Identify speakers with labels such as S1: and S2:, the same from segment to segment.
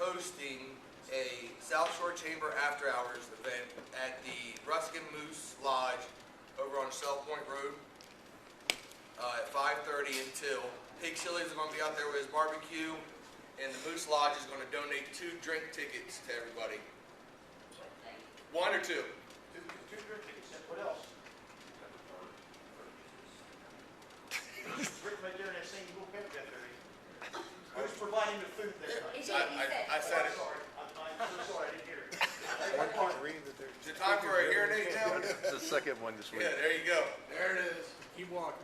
S1: hosting a Southshore Chamber After Hours event at the Ruskin Moose Lodge over on South Point Road at 5:30 until. Pig Chili's is going to be out there with his barbecue, and the Moose Lodge is going to donate 2 drink tickets to everybody. 1 or 2? 2
S2: drink tickets. What else? Rick right there in that same little picture there. Who's providing the food that night?
S1: I said it.
S2: I'm so sorry, I didn't hear it.
S3: I can't read that there's.
S1: Is it time for a hearing aid now?
S4: The second one this week.
S1: Yeah, there you go.
S3: There it is. Keep walking.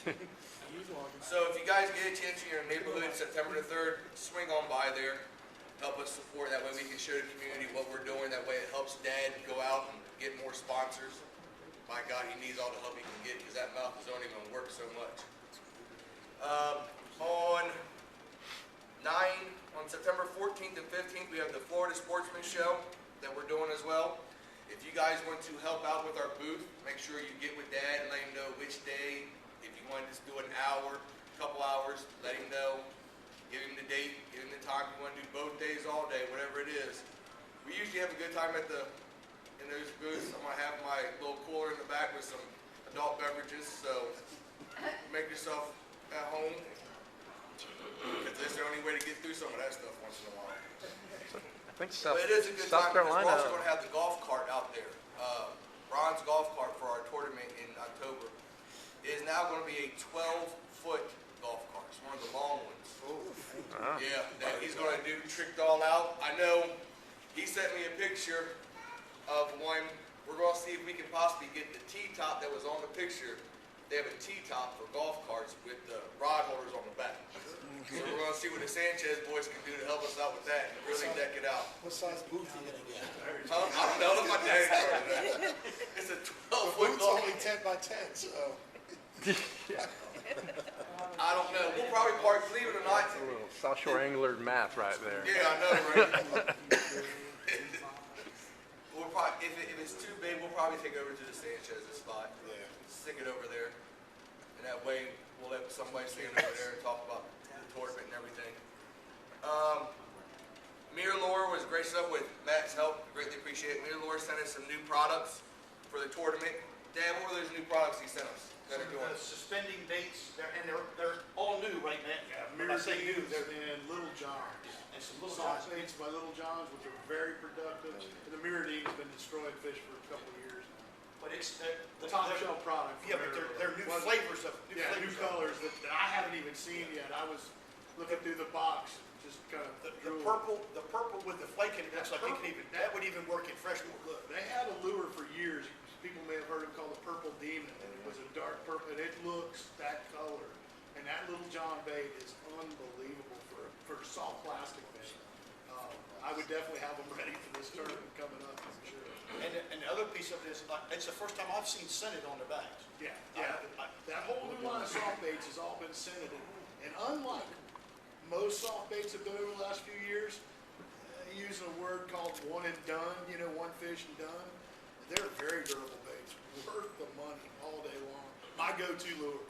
S3: He's walking.
S1: So if you guys get a chance in your neighborhood September the 3rd, swing on by there. Help us support. That way we can show the community what we're doing. That way it helps Dad go out and get more sponsors. My God, he needs all the help he can get because that mouth is only going to work so much. On September 14th and 15th, we have the Florida Sportsman Show that we're doing as well. If you guys want to help out with our booth, make sure you get with Dad and let him know which day. If you want to just do an hour, a couple hours, let him know. Give him the date, give him the time. If you want to do both days, all day, whatever it is. We usually have a good time in those booths. I'm going to have my little cooler in the back with some adult beverages, so make yourself at home. Because that's the only way to get through some of that stuff once in a while.
S4: I think
S1: But it is a good
S4: South
S1: time because
S4: Carolina.
S1: we're also going to have the golf cart out there. Ron's golf cart for our tournament in October. It is now going to be a 12-foot golf cart. It's one of the long ones. Yeah, that he's going to do tricked all out. I know he sent me a picture of one. We're going to see if we can possibly get the T-top that was on the picture. They have a T-top for golf carts with the rod holders on the back. So we're going to see what the Sanchez boys can do to help us out with that and really deck it out.
S3: What size booth are you going to get?
S1: I don't know. Look at my dad started that. It's a 12-foot
S3: Boot's
S1: golf.
S3: only 10 by 10, so.
S1: I don't know. We'll probably park, believe it or not.
S4: A little Southshore Angler math right there.
S1: Yeah, I know, right? We'll probably, if it's too big, we'll probably take it over to the Sanchez's spot.
S3: Yeah.
S1: Stick it over there. And that way, we'll let somebody stand over there and talk about the tournament and everything. Miralore was gracious up with Matt's help. Greatly appreciate it. Miralore sent us some new products for the tournament. Dan, what were those new products he sent us that are doing?
S2: Suspending dates, they're all new, right, Matt? When I say new, they're
S3: and Little John's.
S2: and some little
S3: Soft
S2: guys.
S3: baits by Little John's, which are very productive. And the Mirrodine's been destroying fish for a couple of years now.
S2: But it's
S3: The top shelf product.
S2: Yeah, but they're new flavors of
S3: new colors that I haven't even seen yet. I was looking through the box, just kind of
S2: the purple with the flake in it. Looks like that would even work in freshwater.
S3: Look, they had a lure for years. People may have heard him called the Purple Demon, and it was a dark purple, and it looks that color. And that Little John bait is unbelievable for soft plastic bait. I would definitely have them ready for this tournament coming up, I'm sure.
S2: And the other piece of it is, it's the first time I've seen scented on the bags.
S3: Yeah. That whole new line of soft baits has all been scented, and unlike most soft baits have been over the last few years, using a word called one and done, one fish and done, they're very durable baits, worth the money all day long. My go-to lure.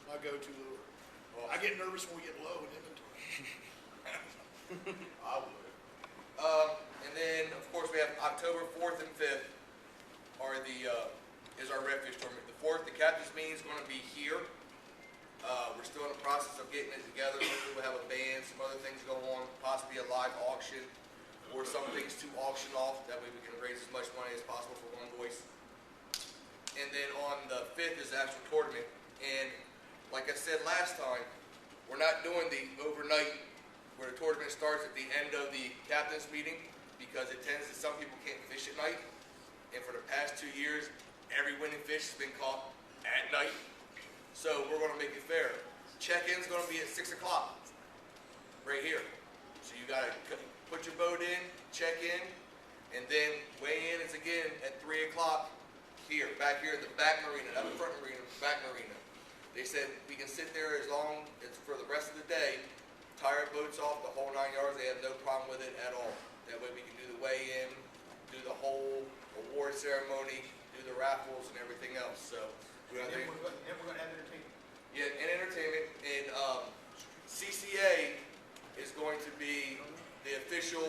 S3: Awesome. I get nervous when we get low in inventory.
S1: I would. And then, of course, we have October 4th and 5th is our redfish tournament. The 4th, the captain's meeting is going to be here. We're still in the process of getting it together. Hopefully we'll have a band, some other things go on, possibly a live auction, or some things to auction off. That way we can raise as much money as possible for one voice. And then on the 5th is the actual tournament. And like I said last time, we're not doing the overnight where the tournament starts at the end of the captain's meeting, because it tends to, some people can't fish at night. And for the past 2 years, every winning fish has been caught at night. So we're going to make it fair. Check-in's going to be at 6 o'clock, right here. So you got to put your boat in, check in, and then weigh in is again at 3 o'clock here, back here in the back marina, not the front marina, back marina. They said we can sit there as long as for the rest of the day, tie our boats off the whole 9 yards. They have no problem with it at all. That way we can do the weigh-in, do the whole award ceremony, do the raffles and everything else. So we're going to
S2: have entertainment.
S1: Yeah, and entertainment. And CCA is going to be the official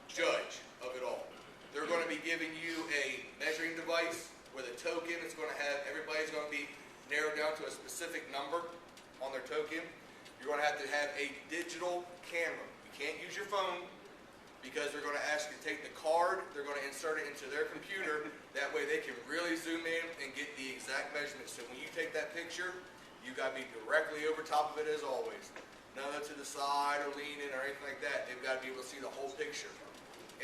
S1: judge of it all. They're going to be giving you a measuring device with a token. It's going to have, everybody's going to be narrowed down to a specific number on their token. You're going to have a digital camera. You can't use your phone because they're going to ask you to take the card, they're going to insert it into their computer. That way they can really zoom in and get the exact measurements. So when you take that picture, you got to be directly over top of it as always. None of it to the side or leaning or anything like that. They've got to be able to see the whole picture.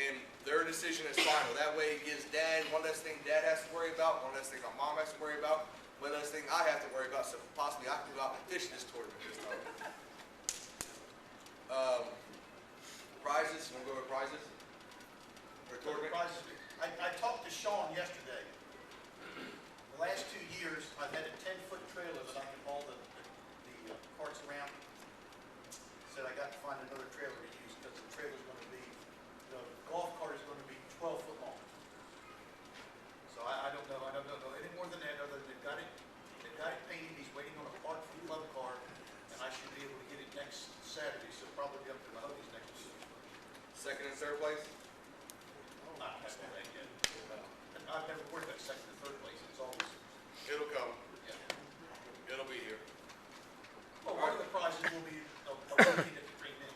S1: And their decision is final. That way it gives Dad one less thing Dad has to worry about, one less thing my mom has to worry about, one less thing I have to worry about, so possibly I can go out and fish this tournament this time. Prizes, you want to go over prizes? For tournament?
S2: Prizes. I talked to Sean yesterday. The last 2 years, I've had a 10-foot trailer that I can haul the carts around. Said I got to find another trailer to use because the trailer's going to be, the golf cart is going to be 12 foot long. So I don't know any more than that, other than they've got it painted, he's waiting on a part for the club car, and I should be able to get it next Saturday, so probably be up to Mahoney's next week.
S1: Second and third place?
S2: Not that bad yet. I've never worked at second and third place, it's always,
S1: It'll come.
S2: yeah.
S1: It'll be here.
S2: Well, one of the prizes will be a weekend at the Green Inn.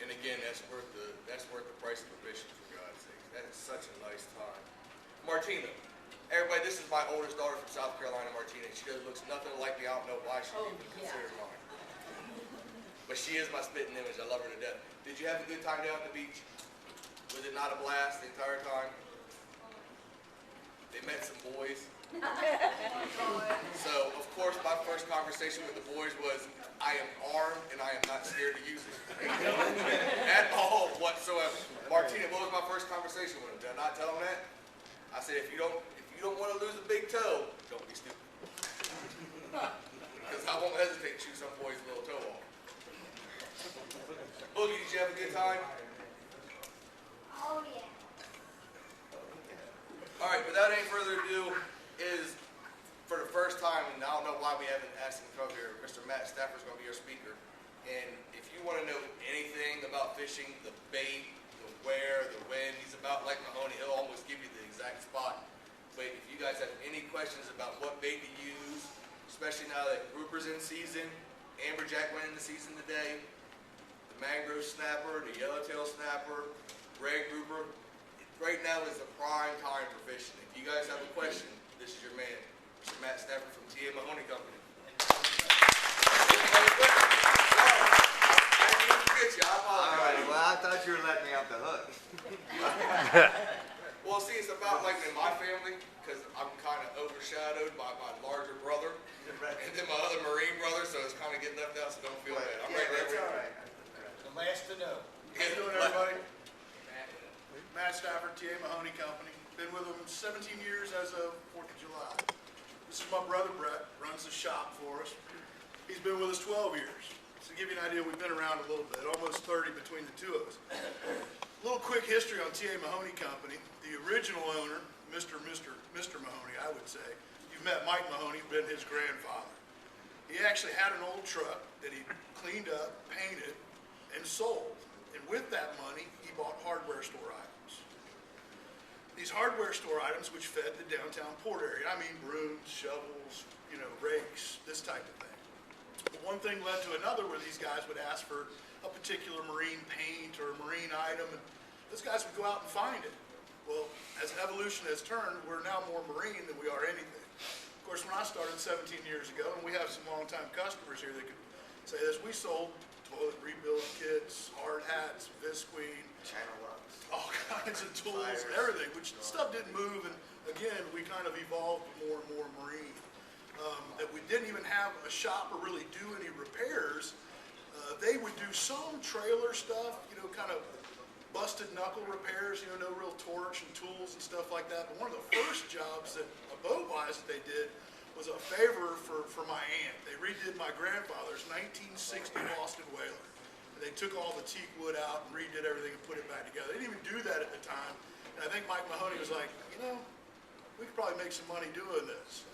S1: And again, that's worth the price of admission, for God's sake. That is such a nice time. Martina. Everybody, this is my oldest daughter from South Carolina, Martina. She looks nothing like me. I don't know why she even considered mine. But she is my spitting image. I love her to death. Did you have a good time down at the beach? Was it not a blast the entire time? They met some boys. So, of course, my first conversation with the boys was, I am armed and I am not scared to use it. At all whatsoever. Martina, what was my first conversation with him? Did I not tell him that? I said, if you don't want to lose a big toe, don't be stupid. Because I won't hesitate to shoot some boy's little toe off. Boogie, did you have a good time?
S5: Oh, yeah.
S1: All right, without any further ado, is for the first time, and I don't know why we haven't asked him to come here, Mr. Matt Stafford is going to be our speaker. And if you want to know anything about fishing, the bait, the where, the when, he's about like Mahoney. He'll almost give you the exact spot. But if you guys have any questions about what bait to use, especially now that grouper's in season, amberjack went into season today, the mangrove snapper, the yellowtail snapper, red grouper, right now is the prime time for fishing. If you guys have a question, this is your man, Mr. Matt Stafford from TA Mahoney Company.
S6: All right, well, I thought you were letting me off the hook.
S1: Well, see, it's about like in my family, because I'm kind of overshadowed by my larger brother, and then my other Marine brother, so it's kind of getting left out, so don't feel bad. I'm
S6: Yeah,
S1: right there
S6: that's
S1: with
S6: all
S1: you.
S6: right.
S2: The last to know.
S3: How you doing, everybody? Matt Stafford, TA Mahoney Company. Been with them 17 years as of 4th of July. This is my brother Brett, runs the shop for us. He's been with us 12 years. So to give you an idea, we've been around a little bit, almost 30 between the two of us. A little quick history on TA Mahoney Company. The original owner, Mr. Mahoney, I would say. You've met Mike Mahoney, been his grandfather. He actually had an old truck that he cleaned up, painted, and sold. And with that money, he bought hardware store items. These hardware store items which fed the downtown port area. I mean brooms, shovels, rakes, this type of thing. But one thing led to another where these guys would ask for a particular marine paint or a marine item, and those guys would go out and find it. Well, as evolution has turned, we're now more marine than we are anything. Of course, when I started 17 years ago, and we have some longtime customers here that could say this, we sold toilet rebuild kits, hard hats, visqueen,
S6: Channel locks.
S3: all kinds of tools
S6: Pliers.
S3: and everything, which stuff didn't move, and again, we kind of evolved more and more marine. That we didn't even have a shop or really do any repairs. They would do some trailer stuff, kind of busted knuckle repairs, no real torch and tools and stuff like that. But one of the first jobs that boat-wise that they did was a favor for my aunt. They redid my grandfather's 1960 Boston whaler. And they took all the teak wood out and redid everything and put it back together. They didn't even do that at the time. And I think Mike Mahoney was like, we could probably make some money doing this.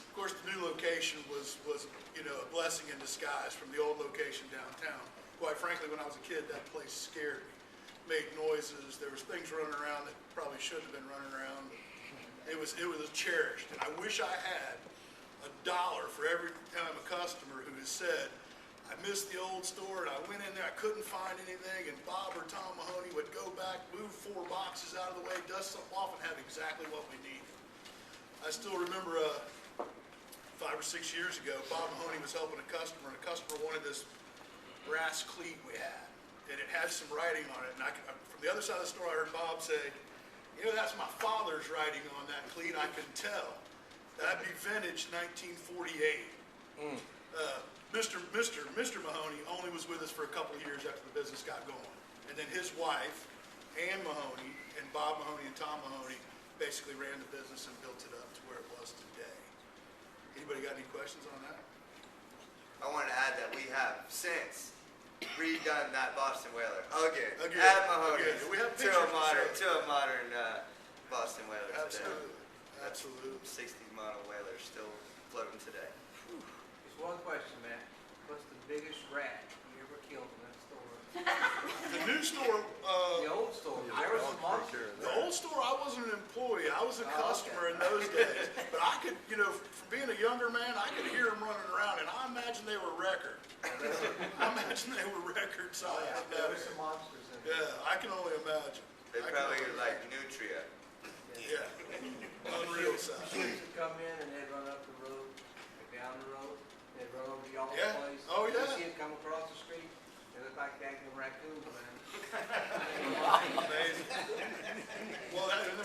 S3: Of course, the new location was a blessing. blessing in disguise from the old location downtown. Quite frankly, when I was a kid, that place scared me. Made noises. There was things running around that probably shouldn't have been running around. It was cherished, and I wish I had $1 for every time a customer who has said, I missed the old store and I went in there, I couldn't find anything, and Bob or Tom Mahoney would go back, move 4 boxes out of the way, dust something off, and have exactly what we needed. I still remember 5 or 6 years ago, Bob Mahoney was helping a customer, and a customer wanted this brass cleat we had, and it had some writing on it, and from the other side of the store I heard Bob say, you know, that's my father's writing on that cleat, I can tell. That'd be vintage 1948. Mr. Mahoney only was with us for a couple of years after the business got going. And then his wife, Ann Mahoney, and Bob Mahoney and Tom Mahoney basically ran the business and built it up to where it was today. Anybody got any questions on that?
S6: I want to add that we have since redone that Boston Whaler again.
S3: Again.
S6: At Mahoney's.
S3: Again. We have
S6: to
S3: pictures
S6: a modern,
S3: to show.
S6: to a modern Boston Whaler
S3: Absolutely.
S6: today.
S3: Absolutely.
S6: 60s model Whaler still floating today.
S7: Just one question, Matt. What's the biggest rat you ever killed in that store?
S3: The new store,
S7: The old store. There was some monsters.
S3: the old store, I wasn't an employee. I was a
S7: Oh,
S3: customer in those days. But I could, you know, from being a younger man, I could hear them running around, and I imagine they were record. I imagine they were record size.
S7: There was some monsters in there.
S3: Yeah, I can only imagine.
S6: They
S3: I can
S6: probably
S3: only
S6: like
S3: imagine.
S6: Nutria.
S3: Yeah, unreal size.
S7: Kids would come in and they'd run up the road, or down the road, they'd run over y'all's
S3: Yeah.
S7: place.
S3: Oh, yeah.
S7: You'd see them come across the street, they looked like daggum raccoons, man.
S3: Amazing. Well, that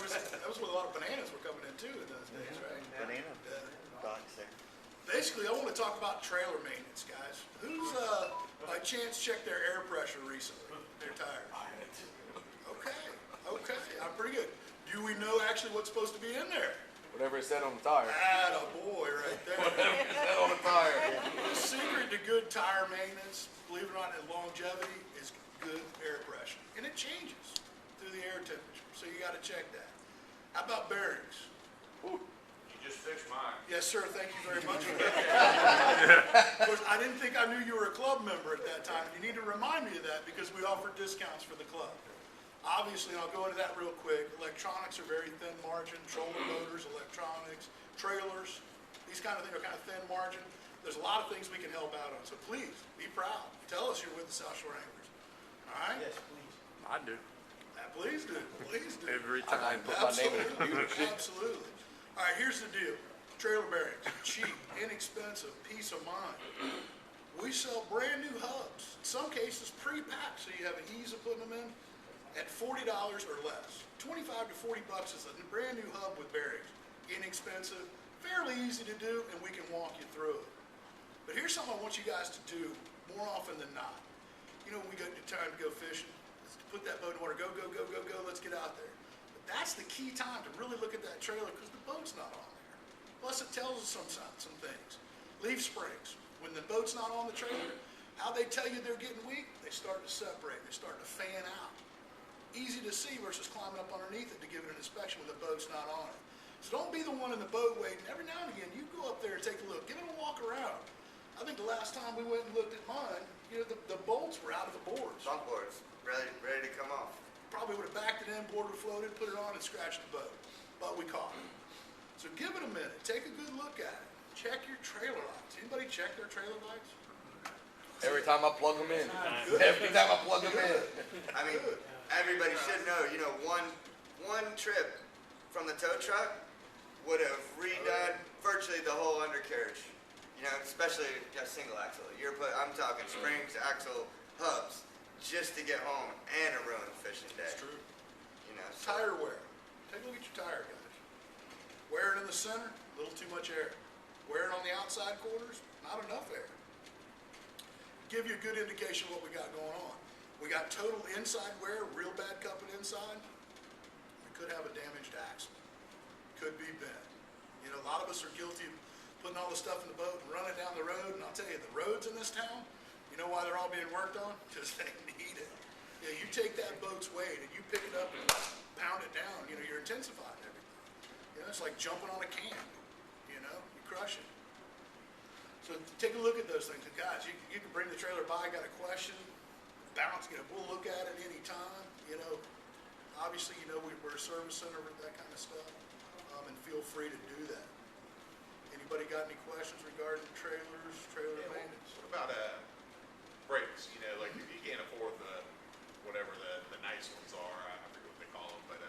S3: was when a lot of bananas were coming in too in those days, right?
S6: Banana
S3: Yeah.
S6: box there.
S3: Basically, I want to talk about trailer maintenance, guys. Who's, by chance, checked their air pressure recently, their tires? Okay, I'm pretty good. Do we know actually what's supposed to be in there?
S4: Whatever it said on the tire.
S3: Atta boy right there.
S4: Whatever it said on the tire.
S3: The secret to good tire maintenance, believe it or not, and longevity, is good air pressure. And it changes through the air temperature, so you gotta check that. How about bearings?
S8: You just fixed mine.
S3: Yes, sir, thank you very much for that. Of course, I didn't think I knew you were a club member at that time. You need to remind me of that because we offer discounts for the club. Obviously, and I'll go into that real quick, electronics are very thin margin, trolling motors, electronics, trailers, these kind of things are kind of thin margin. There's a lot of things we can help out on, so please, be proud. Tell us you're with the Southshore Anglers, all right?
S2: Yes, please.
S4: I do.
S3: Please do, please do.
S4: Every time. Put my name in the computer.
S3: Absolutely. All right, here's the deal. Trailer bearings, cheap, inexpensive, peace of mind. We sell brand new hubs, in some cases pre-packed, so you have an ease of putting them in, at $40 or less. 25 to 40 bucks is a brand new hub with bearings. Inexpensive, fairly easy to do, and we can walk you through it. But here's something I want you guys to do more often than not. You know, when we go time to go fishing, let's put that boat in water, go, let's get out there. But that's the key time to really look at that trailer because the boat's not on there. Plus it tells us some things. Leaf springs, when the boat's not on the trailer, how they tell you they're getting weak, they start to separate, they start to fan out. Easy to see versus climbing up underneath it to give it an inspection when the boat's not on it. So don't be the one in the boat waiting. Every now and again, you go up there and take a look. Give it a walk around. I think the last time we went and looked at mine, you know, the bolts were out of the boards.
S6: Bump boards, ready to come off.
S3: Probably would have backed it in, board would have floated, put it on, and scratched the boat. But we caught it. So give it a minute. Take a good look at it. Check your trailer lights. Anybody check their trailer lights?
S4: Every time I plug them in. Every time I plug them in.
S6: I mean, everybody should know, you know, one trip from the tow truck would have redone virtually the whole undercarriage. You know, especially a single axle. I'm talking springs, axle, hubs, just to get home and a ruined fishing day.
S3: That's true.
S6: You know, so
S3: Tire wear. Take a look at your tire, guys. Wear it in the center, a little too much air. Wear it on the outside corners, not enough air. Give you a good indication of what we got going on. We got total inside wear, real bad cupping inside. We could have a damaged axle. Could be bent. You know, a lot of us are guilty of putting all the stuff in the boat and running down the road. And I'll tell you, the roads in this town, you know why they're all being worked on? Because they need it. You know, you take that boat's weight and you pick it up and pound it down, you know, you're intensifying everything. You know, it's like jumping on a can. You know, you crush it. So take a look at those things. And guys, you can bring the trailer by, got a question, bounce, we'll look at it any time, Obviously, we're a service center with that kind of stuff, and feel free to do that. Anybody got any questions regarding trailers, trailer maintenance?
S8: What about brakes? Like if you can't afford whatever the nice ones are, I forget what they call them, but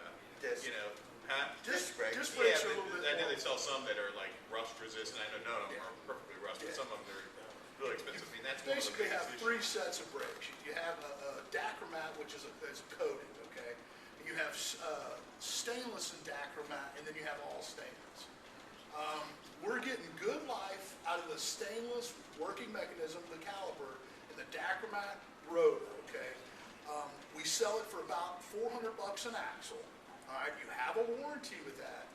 S6: Disc.
S3: Disc
S6: brakes.
S3: Disc brakes
S8: yeah,
S3: are a little bit
S8: I know
S3: more.
S8: they sell some that are like rust resistant. I know none of them are perfectly rust, but some of them are really expensive. I mean, that's one of the
S3: Basically
S8: biggest
S3: have
S8: issues.
S3: 3 sets of brakes. You have a Dacromat, which is coated, okay? And you have stainless and Dacromat, and then you have all stainless. We're getting good life out of the stainless working mechanism, the caliper, and the Dacromat rotor, okay? We sell it for about $400 an axle. All right, you have a warranty with that.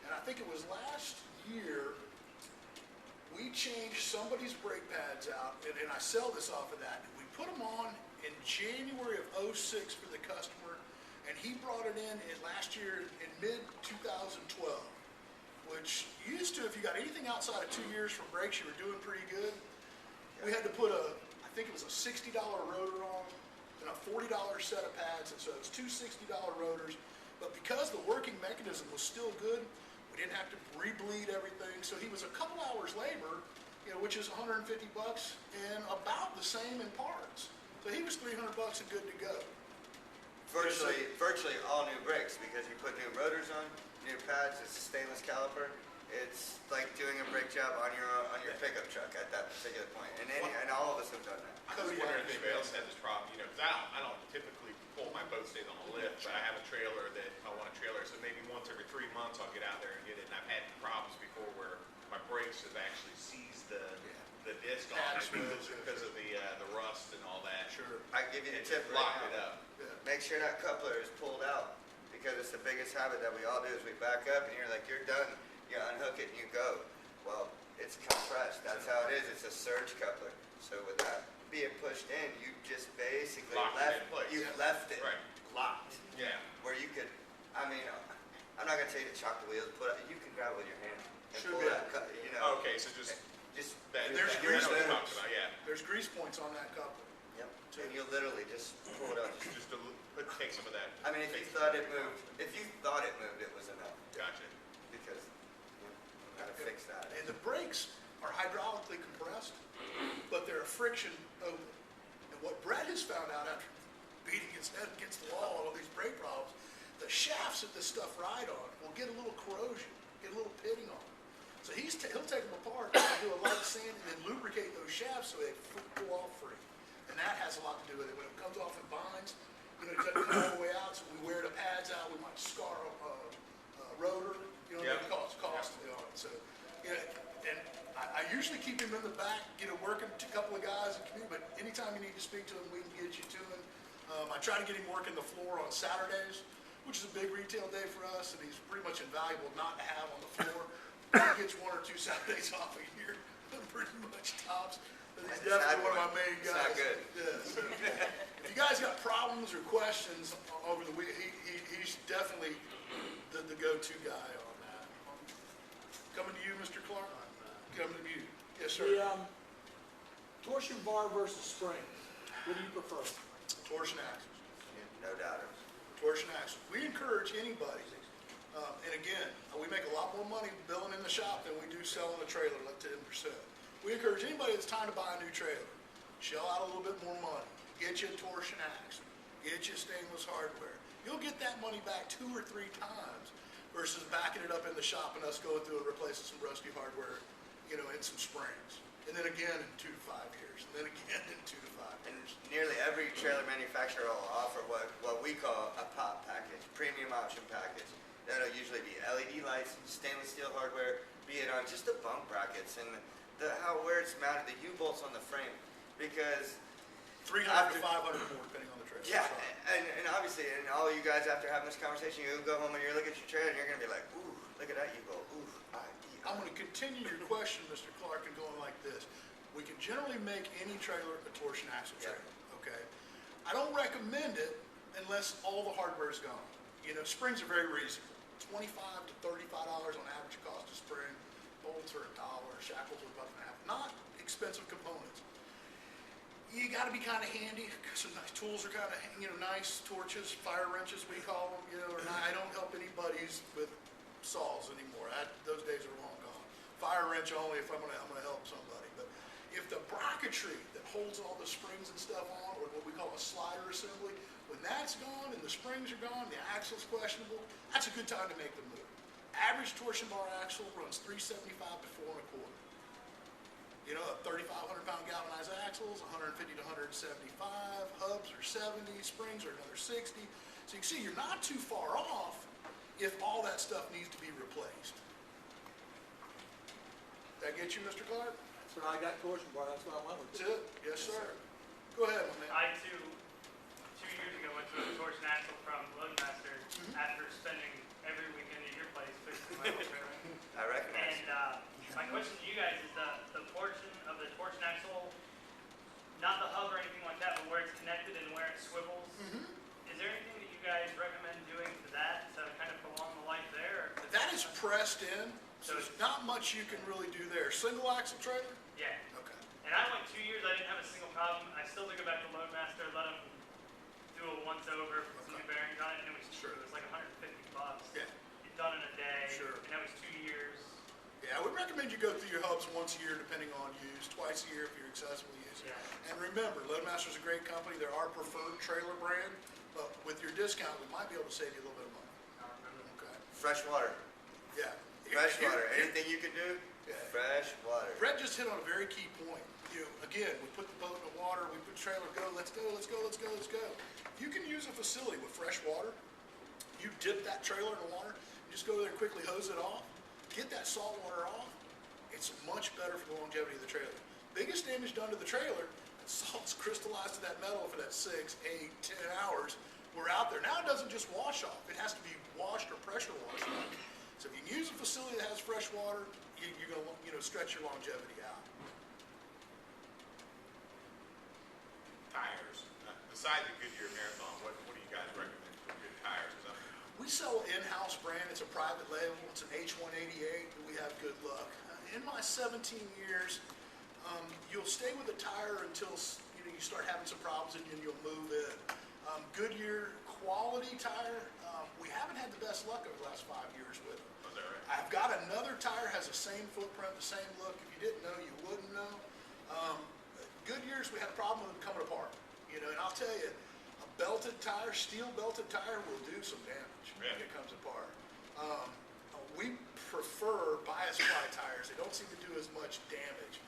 S3: And I think it was last year, we changed somebody's brake pads out, and I sell this off of that. We put them on in January of '06 for the customer, and he brought it in last year in mid-2012, which used to, if you got anything outside of 2 years from brakes, you were doing pretty good. We had to put I think it was a $60 rotor on, and a $40 set of pads, and so it's 2 $60 rotors. But because the working mechanism was still good, we didn't have to re-bleed everything. So he was a couple hours labor, which is $150 and about the same in parts. So he was $300 and good to go.
S6: Virtually all new brakes, because you put new rotors on, new pads. It's a stainless caliper. It's like doing a brake job on your pickup truck at that particular point. And all of us have done that.
S8: I was wondering if anybody else had this problem, because I don't typically pull my boat stays on the lift, but I have a trailer that I want a trailer, so maybe once every 3 months I'll get out there and get it. And I've had problems before where my brakes have actually seized the disc on it because of the rust and all that.
S3: Sure.
S6: I give you the tip right
S8: Lock it
S6: now.
S8: up.
S6: Make sure that coupler is pulled out, because it's the biggest habit that we all do is we back up and you're like, you're done. You unhook it and you go. Well, it's compressed. That's how it is. It's a surge coupler. So with that being pushed in, you just basically
S8: Locked it in place.
S6: left it
S8: Right.
S6: locked.
S8: Yeah.
S6: Where you could, I'm not gonna tell you to chock the wheels. You can grab with your hand and
S3: Should
S6: pull
S3: be
S6: that.
S8: Okay, so just that.
S3: There's
S8: you're
S3: grease
S8: talking
S3: points.
S8: about, yeah.
S3: There's grease points on that coupler.
S6: Yep. And you'll literally just pull it out.
S8: Just to take some of that.
S6: I mean, if you thought it moved, it was enough.
S8: Gotcha.
S6: Because gotta fix that.
S3: And the brakes are hydraulically compressed, but they're a friction open. And what Brett has found out after beating his head against the wall, all these brake problems, the shafts that this stuff ride on will get a little corrosion, get a little pitting on them. So he'll take them apart and do a light sand and then lubricate those shafts so they pull off free. And that has a lot to do with it. When it comes off in binds, it doesn't come all the way out, so we wear the pads out, we might scar a rotor,
S8: Yep.
S3: it costly on it. So, and I usually keep him in the back, working a couple of guys in commute, but anytime you need to speak to him, we can get you to him. I try to get him working the floor on Saturdays, which is a big retail day for us, and he's pretty much invaluable not to have on the floor. He gets 1 or 2 Saturdays off a year, pretty much tops. But he's definitely one of my main guys.
S6: It's not good.
S3: Yeah, so, if you guys got problems or questions over the week, he's definitely the go-to guy on that. Coming to you, Mr. Clark? Coming to you. Yes, sir.
S9: The torsion bar versus spring, what do you prefer?
S3: Torsion axles.
S6: No doubt.
S3: Torsion axles. We encourage anybody, and again, we make a lot more money billing in the shop than we do selling a trailer, like 10%. We encourage anybody that's trying to buy a new trailer, shell out a little bit more money, get you a torsion axle, get you stainless hardware. You'll get that money back 2 or 3 times versus backing it up in the shop and us going through and replacing some rusty hardware, and some springs. And then again in 2 to 5 years, and then again in 2 to 5
S6: And
S3: years.
S6: nearly every trailer manufacturer will offer what we call a POP package, premium option package. That'll usually be LED lights, stainless steel hardware, be it on just the bump brackets and where it's mounted, the U-bolts on the frame. Because
S3: 300 to 500 more, depending on the trailer.
S6: yeah, and obviously, and all you guys after having this conversation, you go home and you look at your trailer and you're gonna be like, ooh, look at that U-bolt, ooh,
S3: I'm going to continue your question, Mr. Clark, and going like this. We can generally make any trailer a torsion axle trailer, okay? I don't recommend it unless all the hardware is gone. Springs are very reasonable. $25 to $35 on average cost of spring. bolts are $1, shackles are $1.50. Not expensive components. You got to be kind of handy. Some nice tools are kind of, nice torches, fire wrenches we call them. I don't help any buddies with saws anymore. Those days are long gone. Fire wrench only if I'm gonna help somebody. But if the bracketry that holds all the springs and stuff on, or what we call a slider assembly, when that's gone and the springs are gone, the axle's questionable, that's a good time to make the move. Average torsion bar axle runs $375 to $4 1/4. A 3,500 pound galvanized axles, 150 to 175, hubs are 70, springs are another 60. So you can see you're not too far off if all that stuff needs to be replaced. That get you, Mr. Clark?
S9: That's what I got torsion bar, that's what I went with.
S3: That's it? Yes, sir. Go ahead, my man.
S10: I too, 2 years ago, went to a torsion axle from Loadmaster after spending every weekend at your place fixing my old trailer.
S6: I recognize.
S10: And my question to you guys is the portion of the torsion axle, not the hub or anything like that, but where it's connected and where it swivels. Is there anything that you guys recommend doing to that to kind of prolong the life there? Or
S3: That is pressed in, so there's not much you can really do there. Single axle trailer?
S10: Yeah.
S3: Okay.
S10: And I went 2 years, I didn't have a single problem. I still took it back to Loadmaster, let them do a once over, put some new bearings on it, and it was cheap. It was like $150.
S3: Yeah.
S10: It's done in a day.
S3: Sure.
S10: And that was 2 years.
S3: Yeah, I would recommend you go through your hubs once a year, depending on use, twice a year if you're successfully using it.
S10: Yeah.
S3: And remember, Loadmaster's a great company. They're our preferred trailer brand, but with your discount, we might be able to save you a little bit of money.
S10: I remember.
S3: Okay.
S6: Fresh water.
S3: Yeah.
S6: Fresh
S3: Here-
S6: water.
S3: here-
S6: Anything you can do,
S3: Yeah.
S6: fresh water.
S3: Brett just hit on a very key point. Again, we put the boat in the water, we put the trailer, go, let's go, let's go, let's go, let's go. You can use a facility with fresh water. You dip that trailer in the water, you just go there quickly, hose it off, get that salt water off. It's much better for the longevity of the trailer. Biggest damage done to the trailer, the salt's crystallized to that metal for that 6, 8, 10 hours. We're out there. Now it doesn't just wash off. It has to be washed or pressure washed off. So if you can use a facility that has fresh water, you're going to stretch your longevity out.
S8: Tires. Besides the Goodyear Marathon, what do you guys recommend for good tires?
S3: We sell an in-house brand. It's a private label. It's an H188, and we have good luck. In my 17 years, you'll stay with a tire until you start having some problems and you'll move in. Goodyear quality tire, we haven't had the best luck over the last 5 years with them.
S8: Was that right?
S3: I've got another tire, has the same footprint, the same look. If you didn't know, you wouldn't know. Goodyear's, we had a problem with them coming apart. And I'll tell you, a belted tire, steel belted tire will do some damage when
S8: Yeah.
S3: it comes apart. We prefer bias ply tires. They don't seem to do as much damage.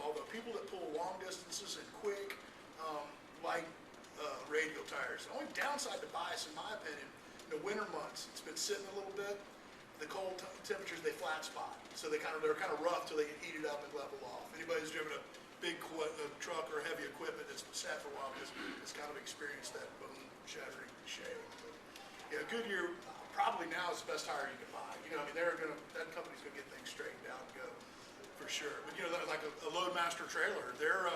S3: Although people that pull long distances and quick like radial tires. The only downside to bias, in my opinion, in the winter months, it's been sitting a little bit. The cold temperatures, they flat spot. So they're kind of rough till they get heated up and level off. Anybody who's driven a big truck or heavy equipment that's sat for a while has kind of experienced that bone-shattering shake. But, yeah, Goodyear probably now is the best tire you can buy. That company's gonna get things straightened out and go for sure. But like a Loadmaster trailer, they're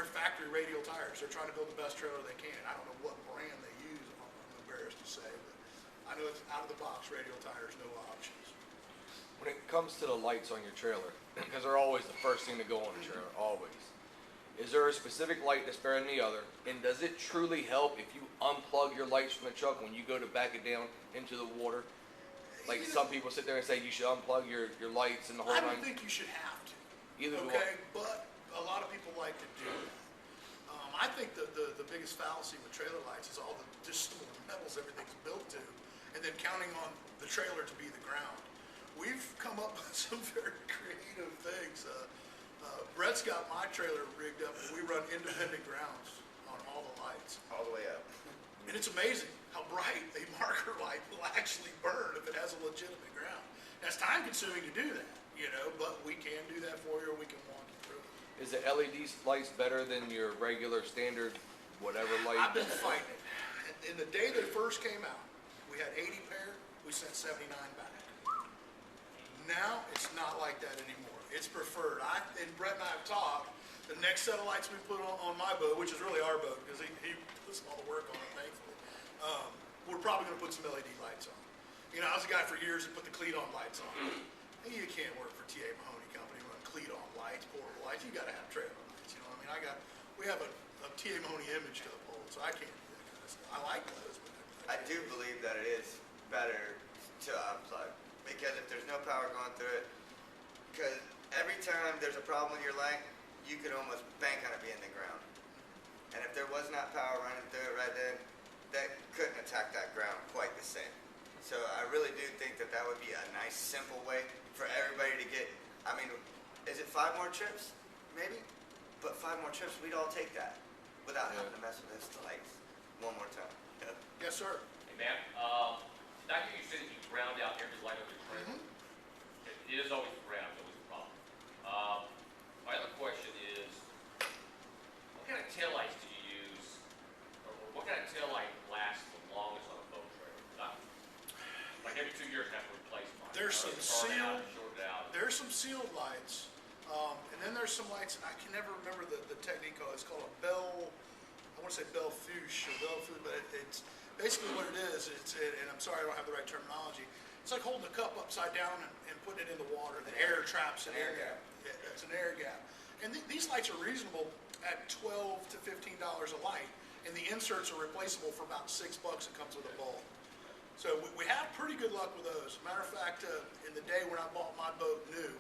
S3: factory radial tires. They're trying to build the best trailer they can. I don't know what brand they use. I'm embarrassed to say, but I know it's out of the box radial tires, no options.
S4: When it comes to the lights on your trailer, because they're always the first thing to go on the trailer, always. Is there a specific light that's better than the other? And does it truly help if you unplug your lights from the truck when you go to back it down into the water? Like some people sit there and say you should unplug your lights and the whole
S3: I don't
S4: nine.
S3: think you should have to.
S4: Either do
S3: Okay, but a lot of people like to do that. I think the biggest fallacy with trailer lights is all the distilled metals everything's built to, and then counting on the trailer to be the ground. We've come up with some very creative things. Brett's got my trailer rigged up, and we run independent grounds on all the lights.
S6: All the way up.
S3: And it's amazing how bright a marker light will actually burn if it has a legitimate ground. Now, it's time consuming to do that, but we can do that for you, or we can walk you through it.
S4: Is the LED lights better than your regular standard whatever light?
S3: I've been fighting it. In the day they first came out, we had 80 pair, we sent 79 back. Now, it's not like that anymore. It's preferred. And Brett and I have talked, the next set of lights we put on my boat, which is really our boat, because he puts all the work on it, thankfully, we're probably going to put some LED lights on. I was a guy for years that put the cleat on lights on. You can't work for TA Mahoney Company, run cleat-on lights, portable lights. You gotta have trailer lights, you know what I mean? We have a TA Mahoney image to uphold, so I can't do that kind of stuff. I like those, but
S6: I do believe that it is better to unplug, because if there's no power going through it, because every time there's a problem with your light, you could almost bank on it being the ground. And if there was not power running through it right then, that couldn't attack that ground quite the same. So I really do think that that would be a nice, simple way for everybody to get, I mean, is it 5 more trips? Maybe? But 5 more trips, we'd all take that without having to mess with this lights one more time. Yeah.
S3: yes, sir.
S11: Hey, Matt, back when you said that you ground out every light on your trailer, it is always ground, it's always a problem. My other question is, what kind of taillights do you use, or what kind of taillight lasts the longest on a boat trailer? Like every 2 years, I have to replace mine.
S3: There's some
S11: Burn out,
S3: sealed-
S11: short it out.
S3: There's some sealed lights, and then there's some lights, and I can never remember the technique called. It's called a bell, I want to say bell fouche or bell fouche, but it's basically what it is. And I'm sorry I don't have the right terminology. It's like holding a cup upside down and putting it in the water. The air traps it.
S6: An air gap.
S3: Yeah, it's an air gap. And these lights are reasonable at $12 to $15 a light, and the inserts are replaceable for about $6. It comes with a bulb. So we have pretty good luck with those. Matter of fact, in the day when I bought my boat new,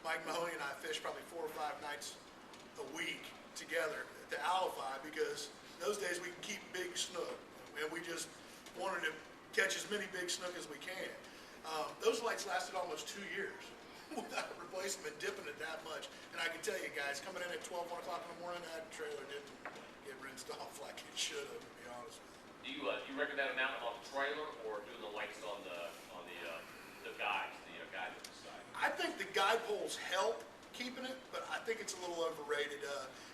S3: Mike Mahoney and I fished probably 4 or 5 nights a week together to Alify, because those days we can keep big snook, and we just wanted to catch as many big snook as we can. Those lights lasted almost 2 years without replacing them and dipping it that much. And I can tell you guys, coming in at 12, 1 o'clock in the morning, that trailer didn't get rinsed off like it should have, to be honest with you.
S11: Do you recommend a mounting on the trailer or doing the lights on the guides, the guide on the side?
S3: I think the guide poles help keeping it, but I think it's a little overrated.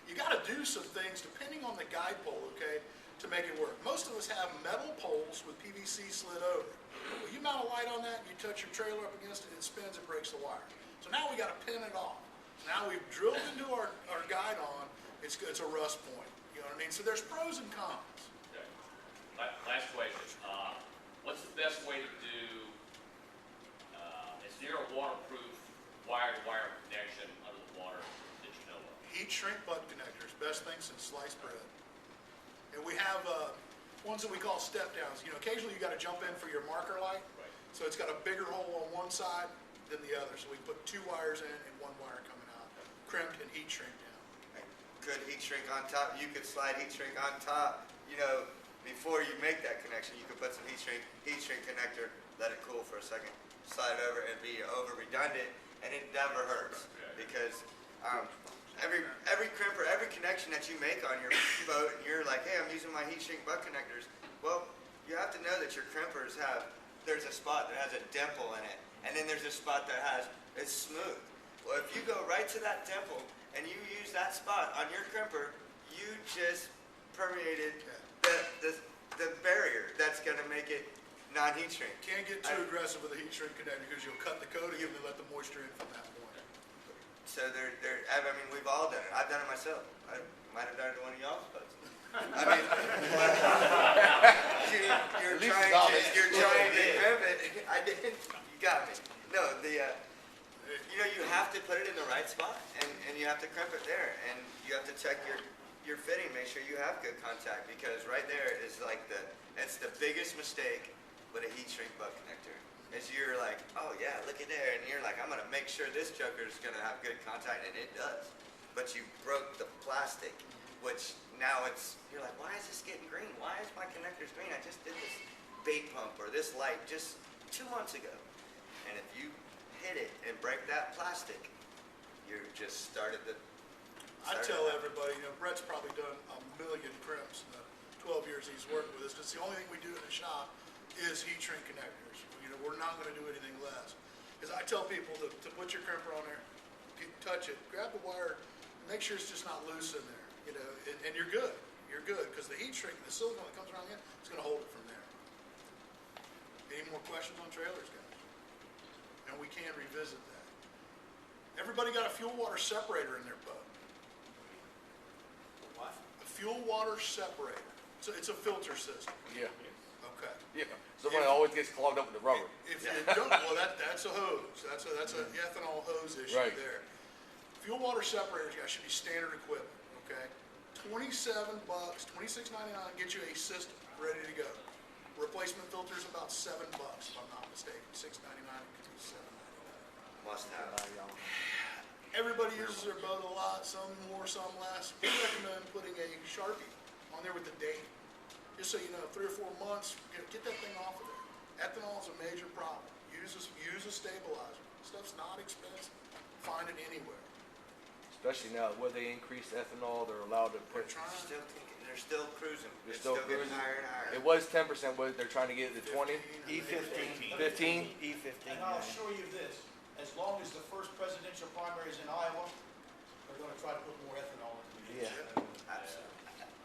S3: You got to do some things depending on the guide pole, okay, to make it work. Most of us have metal poles with PVC slid over. Well, you mount a light on that, you touch your trailer up against it, it spins and breaks the wire. So now we got to pin it off. Now we've drilled into our guide on, it's a rust point. You know what I mean? So there's pros and cons.
S11: Okay. Last question. What's the best way to do as near a waterproof wire-to-wire connection under the water that you know of?
S3: Heat shrink butt connectors, best thing since sliced bread. And we have ones that we call step downs. You know, occasionally you got to jump in for your marker light.
S11: Right.
S3: So it's got a bigger hole on one side than the other. So we put 2 wires in and 1 wire coming out. Crimped and heat shrink down.
S6: Could heat shrink on top. You could slide heat shrink on top. You know, before you make that connection, you could put some heat shrink connector, let it cool for a second, slide it over and be over redundant, and it never hurts. Because every crimper, every connection that you make on your boat, and you're like, hey, I'm using my heat shrink butt connectors. Well, you have to know that your crimpers there's a spot that has a dimple in it, and then there's a spot that it's smooth. Well, if you go right to that dimple and you use that spot on your crimper, you just permeated the barrier that's going to make it non-heat shrink.
S3: Can't get too aggressive with a heat shrink connector because you'll cut the coating and let the moisture in from that point.
S6: So I mean, we've all done it. I've done it myself. I might have done it to one of y'all's boats. I mean, you're trying to crimp it. I didn't. You got me. No, you have to put it in the right spot, and you have to crimp it there, and you have to check your fitting, make sure you have good contact, because right there is like it's the biggest mistake with a heat shrink butt connector. Is you're like, oh yeah, look at there, and you're like, I'm gonna make sure this joker is gonna have good contact, and it does. But you broke the plastic, which now you're like, why is this getting green? Why is my connectors green? I just did this bait pump or this light just 2 months ago. And if you hit it and break that plastic, you just started
S3: I tell everybody, Brett's probably done 1 million crimps in the 12 years he's worked with us. It's the only thing we do in the shop is heat shrink connectors. We're not going to do anything less. Because I tell people to put your crimper on there, touch it, grab the wire, make sure it's just not loose in there, and you're good. You're good, because the heat shrink, the silicone that comes around the end, it's going to hold it from there. Any more questions on trailers, guys? And we can revisit that. Everybody got a fuel water separator in their boat.
S2: What?
S3: A fuel water separator. So it's a filter system.
S4: Yeah.
S3: Okay.
S4: Yeah, someone always gets clogged up with the rubber.
S3: If you don't, well, that's a hose. That's a ethanol hose issue
S4: Right.
S3: there. Fuel water separators, guys, should be standard equipment, okay? $27, $26.99 gets you a system ready to go. Replacement filter's about $7, if I'm not mistaken. $6.99, it could be $7.99.
S6: Must have.
S3: Everybody uses their boat a lot, some more, some less. We recommend putting a Sharpie on there with the date. Just so you know, 3 or 4 months, get that thing off of there. Ethanol is a major problem. Use a stabilizer. Stuff's not expensive. Find it anywhere.
S4: Especially now where they increased ethanol, they're allowed to put.
S6: They're still cruising.
S4: They're
S6: It's
S4: still
S6: getting
S4: cruising.
S6: higher and higher.
S4: It was 10%, but they're trying to get it to 20.
S2: E15.
S4: 15.
S2: And I'll assure you this, as long as the first presidential primary is in Iowa, they're gonna try to put more ethanol into the mix.
S6: Absolutely.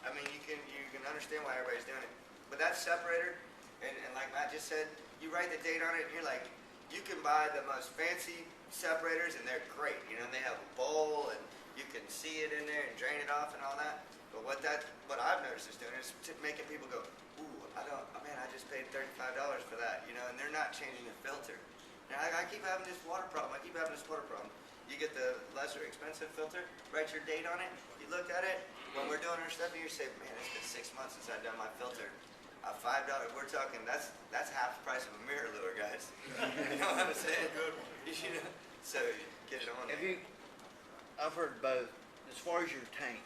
S6: I mean, you can understand why everybody's doing it. But that separator, and like Matt just said, you write the date on it, and you're like, you can buy the most fancy separators, and they're great. You know, they have a bowl, and you can see it in there and drain it off and all that. But what I've noticed is doing is making people go, ooh, I just paid $35 for that, you know, and they're not changing the filter. Now, I keep having this water problem. You get the lesser expensive filter, write your date on it, you look at it, when we're doing our stuff, you say, man, it's been 6 months since I've done my filter. $5, we're talking, that's half the price of a mirror lure, guys. You know what I'm saying?
S3: Good one.
S6: You know, so get it on
S12: Have
S6: there.
S12: I've heard both. As far as your tank,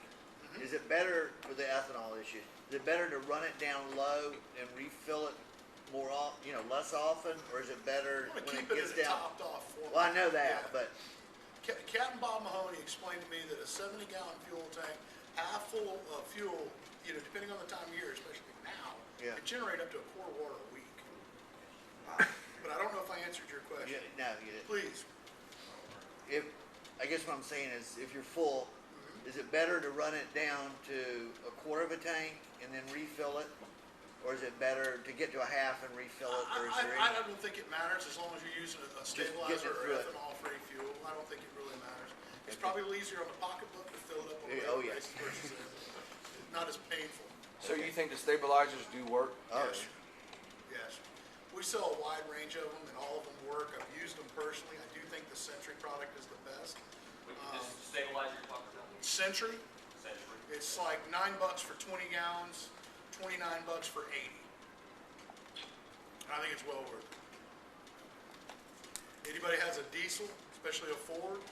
S12: is it better for the ethanol issue? Is it better to run it down low and refill it less often, or is it better
S3: I want to
S12: when
S3: keep
S12: it
S3: it
S12: gets
S3: at a
S12: down?
S3: topped off format.
S12: Well, I know that,
S3: Yeah.
S12: but
S3: Captain Bob Mahoney explained to me that a 70-gallon fuel tank, half full of fuel, depending on the time of year, especially now,
S12: Yeah.
S3: can generate up to a quart of water a week. But I don't know if I answered your question.
S12: no, you didn't.
S3: Please.
S12: I guess what I'm saying is, if you're full, is it better to run it down to a quarter of a tank and then refill it? Or is it better to get to a half and refill it? Or is there
S3: I don't think it matters as long as you're using a stabilizer or
S12: through it.
S3: ethanol-free fuel. I don't think it really matters. It's probably easier on the pocketbook to fill it up on a
S12: Oh,
S3: regular
S12: yes.
S3: basis versus not as painful.
S4: So you think the stabilizers do work?
S12: Oh,
S3: Yes. Yes. We sell a wide range of them, and all of them work. I've used them personally. I do think the Century product is the best.
S11: This is the stabilizer you're talking about?
S3: Century,
S11: Century.
S3: it's like $9 for 20 gallons, $29 for 80. I think it's well worth it. Anybody has a diesel, especially a Ford,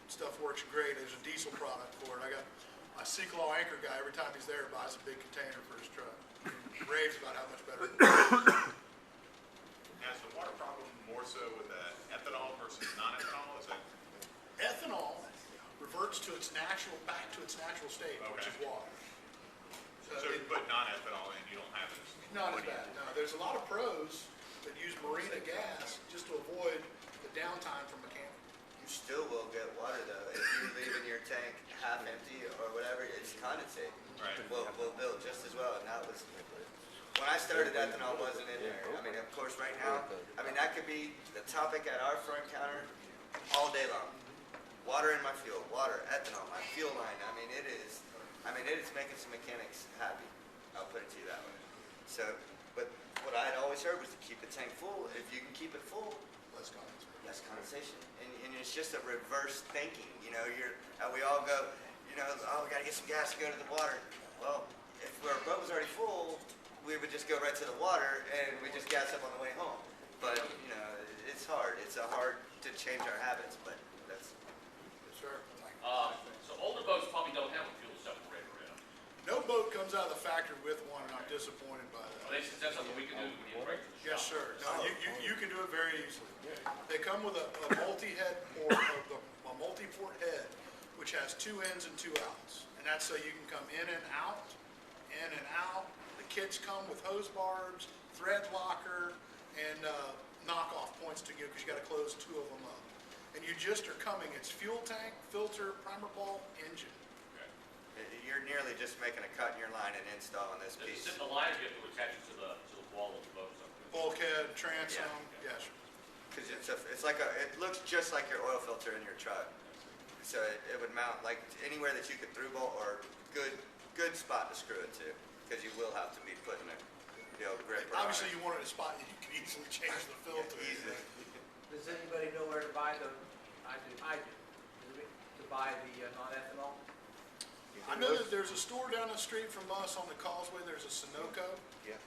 S3: stuff works great. There's a diesel product for it. I got my Seaclaw anchor guy, every time he's there, buys a big container for his truck. He raves about how much better it is.
S8: Now, is the water problem more so with the ethanol versus non-ethanol? Is that
S3: Ethanol reverts back to its natural state, which is water.
S8: so if you put non-ethanol in, you don't have it?
S3: Not as bad, no. There's a lot of pros that use marina gas just to avoid the downtime from mechanics.
S6: You still will get water though. If you leave in your tank half empty or whatever, it's condensate.
S8: Right.
S6: Will build just as well. And that was, when I started, ethanol wasn't in there. I mean, of course, right now, that could be the topic at our front counter all day long. Water in my fuel, water, ethanol, my fuel line. It is making some mechanics happy. I'll put it to you that way. So, but what I had always heard was to keep the tank full. If you can keep it full,
S3: Less condensate.
S6: less condensation. And it's just a reverse thinking. We all go, we gotta get some gas to go to the water. Well, if our boat was already full, we would just go right to the water and we just gas up on the way home. But, it's hard. It's hard to change our habits, but that's.
S3: Sure.
S11: So older boats probably don't have a fuel separator in them.
S3: No boat comes out of the factory with one, and I'm disappointed by that.
S11: Is that something we can do when you break the shop?
S3: Yes, sir. No, you can do it very easily. They come with a multi-head port, a multi-port head, which has 2 ins and 2 outs. And that's so you can come in and out, in and out. The kits come with hose barbs, thread locker, and knockoff points to give because you got to close 2 of them up. And you just are coming, it's fuel tank, filter, primer ball, engine.
S6: You're nearly just making a cut in your line and installing this
S11: Does it
S6: piece.
S11: sit in the line or do you have to attach it to the wall of the boat or something?
S3: Bulkhead, transom, yes.
S6: Because it looks just like your oil filter in your truck. So it would mount like anywhere that you could through bolt or good spot to screw it to, because you will have to be putting a They'll grip it.
S3: Obviously, you want it in a spot that you can easily change the filter.
S6: Easily.
S7: Does anybody know where to buy the, I do, to buy the non-ethanol?
S3: I know that there's a store down the street from us on the Causeway, there's a Sunoco,
S12: Yeah.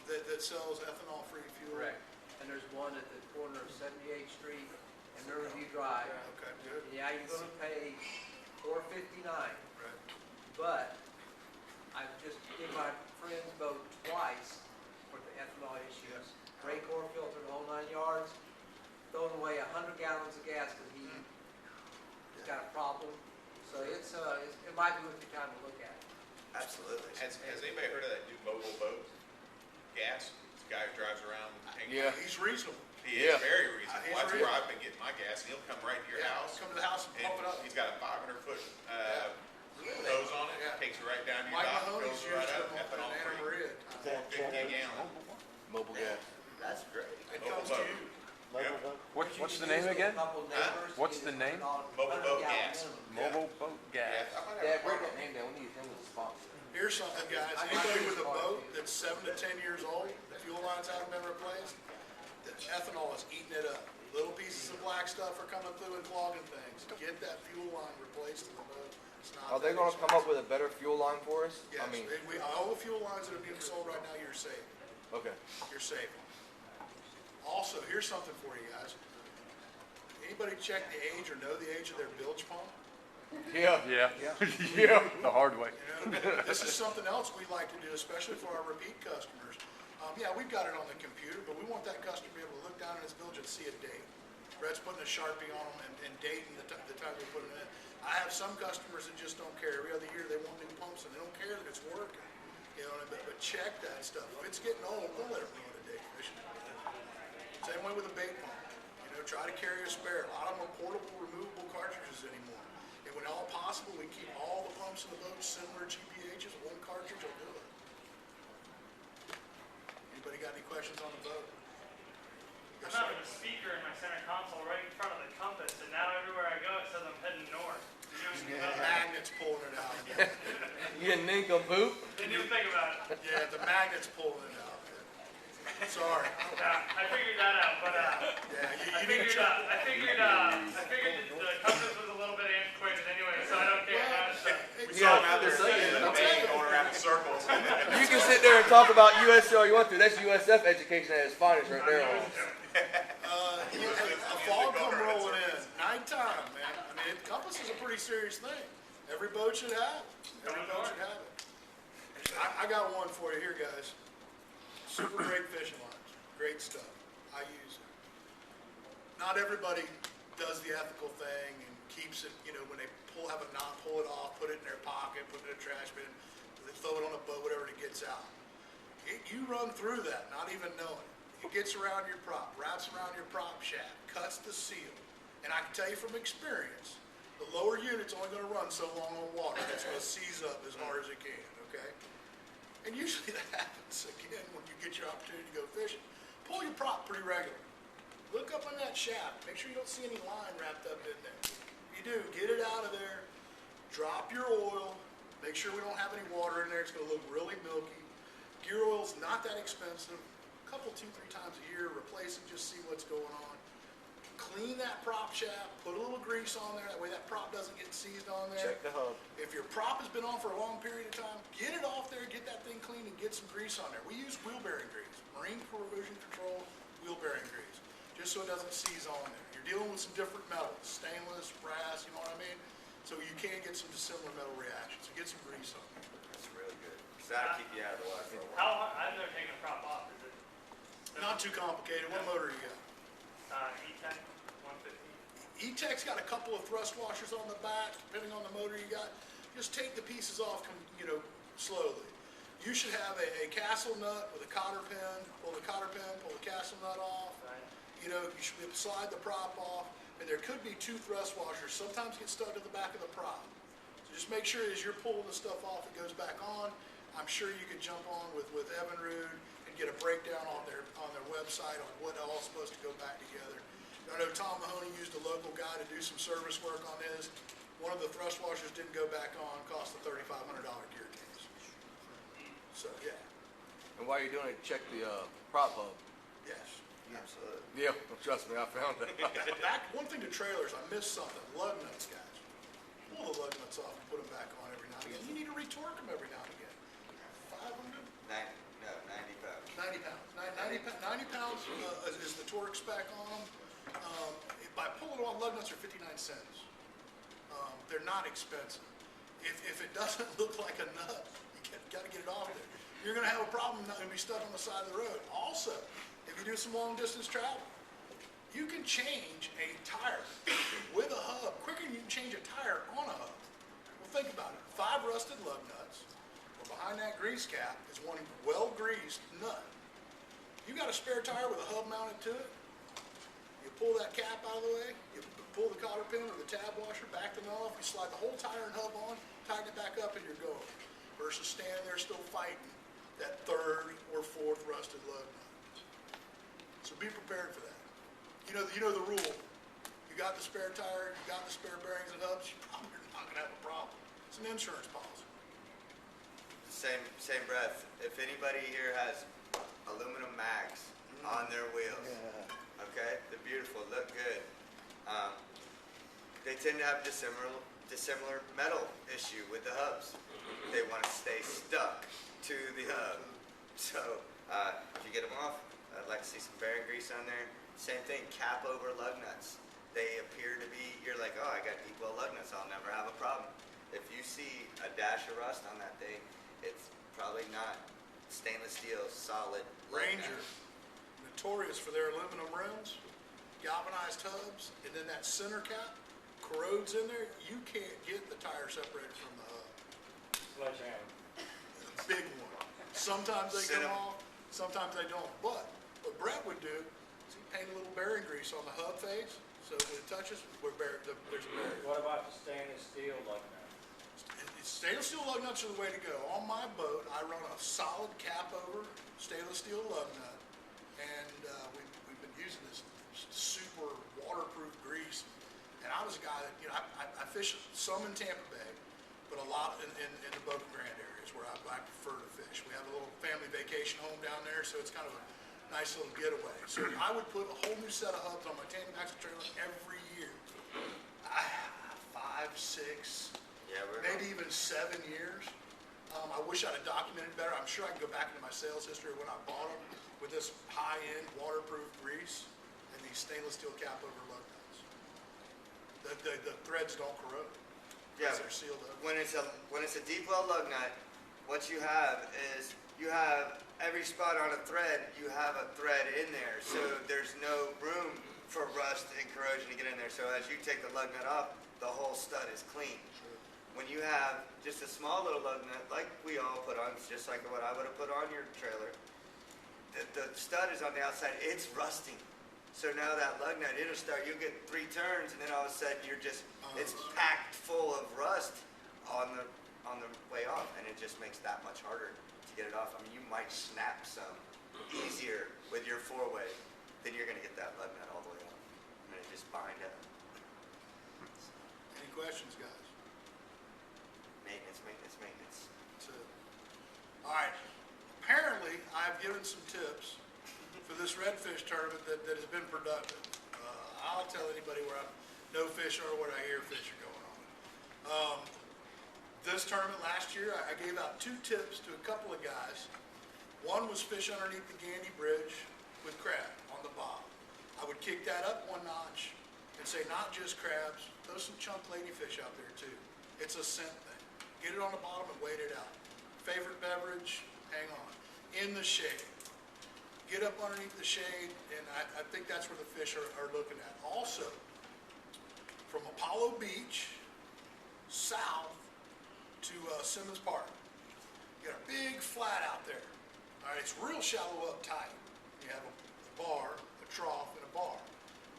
S3: that sells ethanol-free fuel.
S7: Correct. And there's one at the corner of 78th Street and Riverview Drive.
S3: Okay, good.
S7: Yeah, you're gonna pay $4.59,
S3: Right.
S7: but I just did my friend's boat twice for the ethanol issues. Gray core filter, the whole 9 yards, throwing away 100 gallons of gas because he's got a problem. So it might be worth your time to look at it.
S6: Absolutely.
S8: Has anybody heard of that new mobile boat gas? This guy who drives around.
S4: Yeah.
S3: He's reasonable.
S8: He
S4: Yeah.
S8: is very reasonable.
S3: He's
S8: That's
S3: real.
S8: where I've been getting my gas. He'll come right to your house.
S3: Come to the house and
S8: And
S3: pump it up.
S8: he's got a 500-foot hose on it.
S3: Yeah.
S8: Takes it right down to your
S3: Mike
S8: dock,
S3: Mahoney's
S8: fills
S3: used
S8: it right
S3: them
S8: up,
S3: on
S8: ethanol
S3: Anna
S8: free.
S3: Maria.
S8: $4.50 a gallon.
S4: Mobile gas.
S6: That's great.
S3: It
S8: Mobile
S3: comes to
S8: boat.
S3: you.
S8: Yep.
S13: What's the name again? What's the name?
S8: Mobile boat gas.
S13: Mobile Boat
S8: Yeah,
S13: Gas.
S8: I might have
S4: Dad,
S8: a
S4: break
S8: problem.
S4: that name down. We need him as a sponsor.
S3: Here's something, guys. Anybody with a boat that's 7 to 10 years old, the fuel lines haven't been replaced, the ethanol is eating it up. Little pieces of black stuff are coming through and clogging things. Get that fuel line replaced in the boat. It's not
S4: Are they
S3: that
S4: gonna come up
S3: expensive.
S4: with a better fuel line for us?
S3: Yes,
S4: I mean,
S3: all the fuel lines that are being sold right now, you're safe.
S4: okay.
S3: You're safe. Also, here's something for you guys. Anybody check the age or know the age of their bilge pump?
S4: Yeah.
S13: Yeah.
S4: Yeah.
S13: The hard way.
S3: You know, this is something else we like to do, especially for our repeat customers. Yeah, we've got it on the computer, but we want that customer to be able to look down in his bilge and see a date. Brett's putting a Sharpie on them and dating the time we put it in. I have some customers that just don't care. Every other year they want new pumps and they don't care that it's working. You know, but check that stuff. If it's getting old, don't let it ruin a day fishing. Same way with a bait pump. You know, try to carry a spare. A lot of them are portable, removable cartridges anymore. And when all possible, we keep all the pumps in the boat similar GPHs. One cartridge will do it. Anybody got any questions on the boat?
S10: I'm
S3: Yes, sir.
S10: having a speaker in my center console right in front of the compass, and now everywhere I go, it says I'm heading north.
S3: The magnet's pulling it out.
S4: You nincompoop.
S10: Didn't even think about it.
S3: Yeah, the magnet's pulling it out. Sorry.
S10: Yeah, I figured that out, but
S3: Yeah,
S10: I
S3: you need to
S10: figured
S3: try.
S10: I figured the compass was a little bit antiquated anyway, so I don't care how it's
S8: We saw him out there going around in circles.
S4: You can sit there and talk about USC all you want to. That's USF education at its finest right there.
S3: A fog come rolling in, nighttime, man. I mean, compass is a pretty serious thing. Every boat should have it. Every boat should have it. I got one for you here, guys. Super great fishing lines, great stuff. I use it. Not everybody does the ethical thing and keeps it, you know, when they have a knot, pull it off, put it in their pocket, put it in a trash bin, they throw it on a boat, whatever it gets out. You run through that, not even knowing it. It gets around your prop, wraps around your prop shaft, cuts the seal. And I can tell you from experience, the lower unit's only gonna run so long on water. It's gonna seize up as hard as it can, okay? And usually that happens again when you get your opportunity to go fishing. Pull your prop pretty regularly. Look up on that shaft. Make sure you don't see any line wrapped up in there. If you do, get it out of there. Drop your oil. Make sure we don't have any water in there. It's gonna look really milky. Gear oil's not that expensive. A couple, 2-3 times a year, replace it, just see what's going on. Clean that prop shaft, put a little grease on there, that way that prop doesn't get seized on there.
S4: Check the hub.
S3: If your prop has been on for a long period of time, get it off there, get that thing clean, and get some grease on there. We use wheel bearing grease, marine corrosion control wheel bearing grease, just so it doesn't seize on there. You're dealing with some different metals, stainless, brass, you know what I mean? So you can get some dissimilar metal reactions, so get some grease on there.
S6: That's really good. So that'll keep you out of the water for a while.
S10: How hard, I've never taken a prop off. Is it
S3: Not too complicated. What motor you got?
S10: E10 150?
S3: E-Tech's got a couple of thrust washers on the back, depending on the motor you got. Just take the pieces off, slowly. You should have a castle nut with a cotter pin. Pull the cotter pin, pull the castle nut off.
S10: Right.
S3: You should be able to slide the prop off. And there could be 2 thrust washers. Sometimes get stuck to the back of the prop. So just make sure as you're pulling the stuff off, it goes back on. I'm sure you could jump on with Evinrude and get a breakdown on their website on what all's supposed to go back together. I know Tom Mahoney used a local guy to do some service work on his. One of the thrust washers didn't go back on, cost a $3,500 gear case. So, yeah.
S4: And while you're doing it, check the prop hub.
S3: Yes.
S6: Absolutely.
S4: Yeah, trust me, I found it.
S3: One thing to trailers, I missed something. Lug nuts, guys. Pull the lug nuts off and put them back on every now and again. You need to retorque them every now and again. 500?
S6: 90 pounds.
S3: 90 pounds. 90 pounds is the torque spec on them. By pulling on, lug nuts are 59 cents. They're not expensive. If it doesn't look like a nut, you got to get it off there. You're going to have a problem not going to be stuck on the side of the road. Also, if you do some long distance travel, you can change a tire with a hub quicker than you can change a tire on a hub. Well, think about it. 5 rusted lug nuts. Well, behind that grease cap is one well-greased nut. You got a spare tire with a hub mounted to it. You pull that cap out of the way. You pull the cotter pin or the tab washer, back the nut off. You slide the whole tire and hub on, tighten it back up, and you're going. Versus standing there still fighting that 3rd or 4th rusted lug nut. So be prepared for that. You know the rule. You got the spare tire, you got the spare bearings and hubs, you're probably not going to have a problem. It's an insurance policy.
S6: Same breath. If anybody here has aluminum mags on their wheels, okay, they're beautiful, look good. They tend to have dissimilar metal issue with the hubs. They want to stay stuck to the hub. So if you get them off, I'd like to see some bearing grease on there. Same thing, cap over lug nuts. They appear to be, you're like, oh, I got deep well lug nuts, I'll never have a problem. If you see a dash of rust on that thing, it's probably not stainless steel, solid.
S3: Ranger, notorious for their aluminum rims, galvanized hubs, and then that center cap corrodes in there. You can't get the tire separated from the hub.
S14: Sledgehammer.
S3: Big one. Sometimes they come off, sometimes they don't. But what Brett would do is he'd paint a little bearing grease on the hub face, so when it touches, there's a bearing.
S14: What about the stainless steel lug nut?
S3: Stainless steel lug nuts are the way to go. On my boat, I run a solid cap over stainless steel lug nut, and we've been using this super waterproof grease. And I was a guy that, I fish some in Tampa Bay, but a lot in the Boca Grande areas where I prefer to fish. We have a little family vacation home down there, so it's kind of a nice little getaway. So I would put a whole new set of hubs on my tandem axle trailer every year. 5, 6, maybe even 7 years. I wish I'd have documented better. I'm sure I can go back into my sales history when I bought them with this high-end waterproof grease and these stainless steel cap over lug nuts. The threads don't corrode.
S6: Yeah,
S3: They're sealed up.
S6: when it's a deep well lug nut, what you have is you have every spot on a thread, you have a thread in there, so there's no room for rust and corrosion to get in there. So as you take the lug nut off, the whole stud is clean.
S3: Sure.
S6: When you have just a small little lug nut, like we all put on, just like what I would have put on your trailer, the stud is on the outside, it's rusting. So now that lug nut, you'll get 3 turns, and then all of a sudden it's packed full of rust on the way off, and it just makes that much harder to get it off. I mean, you might snap some easier with your 4-way than you're going to get that lug nut all the way off. And it just bind up.
S3: Any questions, guys?
S6: Maintenance.
S3: That's it. All right. Apparently, I've given some tips for this redfish tournament that has been productive. I'll tell anybody where I know fish or what I hear fish are going on. This tournament last year, I gave out 2 tips to a couple of guys. One was fish underneath the Gandy Bridge with crab on the bottom. I would kick that up 1 notch and say not just crabs, throw some chunk ladyfish out there too. It's a scent thing. Get it on the bottom and wait it out. Favorite beverage, hang on. In the shade. Get up underneath the shade, and I think that's where the fish are looking at. Also, from Apollo Beach south to Simmons Park, you got a big flat out there. All right, it's real shallow up tight. You have a bar, a trough, and a bar.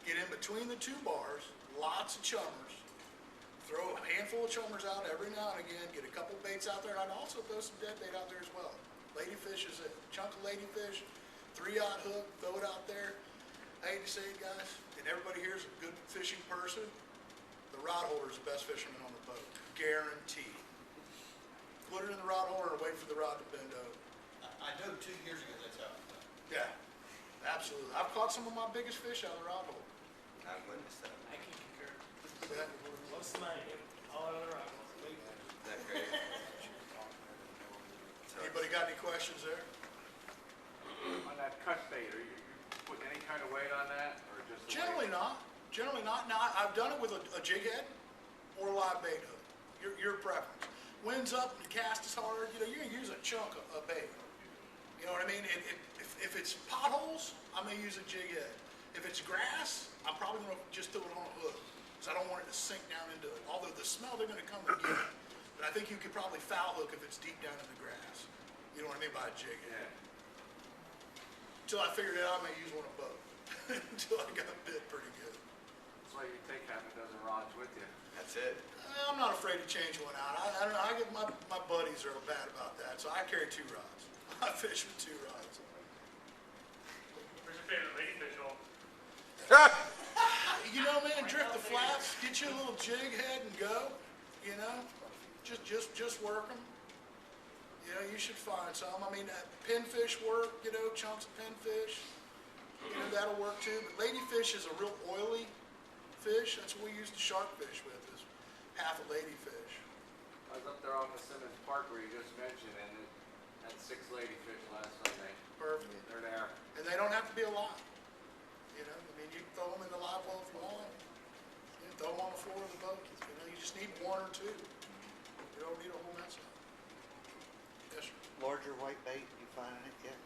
S3: Get in between the 2 bars, lots of chummers. Throw a handful of chummers out every now and again. Get a couple baits out there, and I'd also throw some dead bait out there as well. Ladyfish is it. Chunk of ladyfish, 3-aught hook, throw it out there. I hate to say it, guys, and everybody here is a good fishing person. The rod holder is the best fisherman on the boat. Guaranteed. Put it in the rod holder and wait for the rod to bend over.
S2: I know 2 years ago that's how it was done.
S3: Yeah, absolutely. I've caught some of my biggest fish out of the rod hole.
S6: I've witnessed that.
S10: I can concur.
S3: Yeah.
S10: Most of mine, all over the rock.
S6: Isn't that great?
S3: Anybody got any questions there?
S13: On that cut bait, are you putting any kind of weight on that, or just? the
S3: Generally
S13: weight?
S3: not. Generally not. Now, I've done it with a jig head or a live bait hook. Your preference. Wind's up and the cast is hard, you're gonna use a chunk of bait. You know what I mean? If it's potholes, I may use a jig head. If it's grass, I'm probably gonna just throw it on a hook, because I don't want it to sink down into it. Although the smell, they're gonna come and get it. But I think you could probably foul hook if it's deep down in the grass. You know what I mean by a jig head?
S13: Yeah.
S3: Until I figured it out, I may use one of both. Until I got bit pretty good.
S13: That's why you take half a dozen rods with you.
S6: That's it.
S3: I'm not afraid to change one out. I don't know, I get my buddies are bad about that, so I carry 2 rods. I fish with 2 rods.
S10: Where's your favorite ladyfish hole?
S3: You know, man, drift the flats, get you a little jig head and go, you know? Just work them. You know, you should find some. I mean, pinfish work, chunks of pinfish. That'll work too. But ladyfish is a real oily fish. That's what we use the shark fish with, is half a ladyfish.
S13: I was up there on the Simmons Park where you just mentioned, and it had 6 ladyfish last Sunday.
S3: Perfect.
S13: They're there.
S3: And they don't have to be alive. You can throw them in the live well if you want. Throw them on the floor of the boat. You just need 1 or 2. You don't need a whole mess of them. Yes, sir.
S12: Larger white bait, you finding it yet?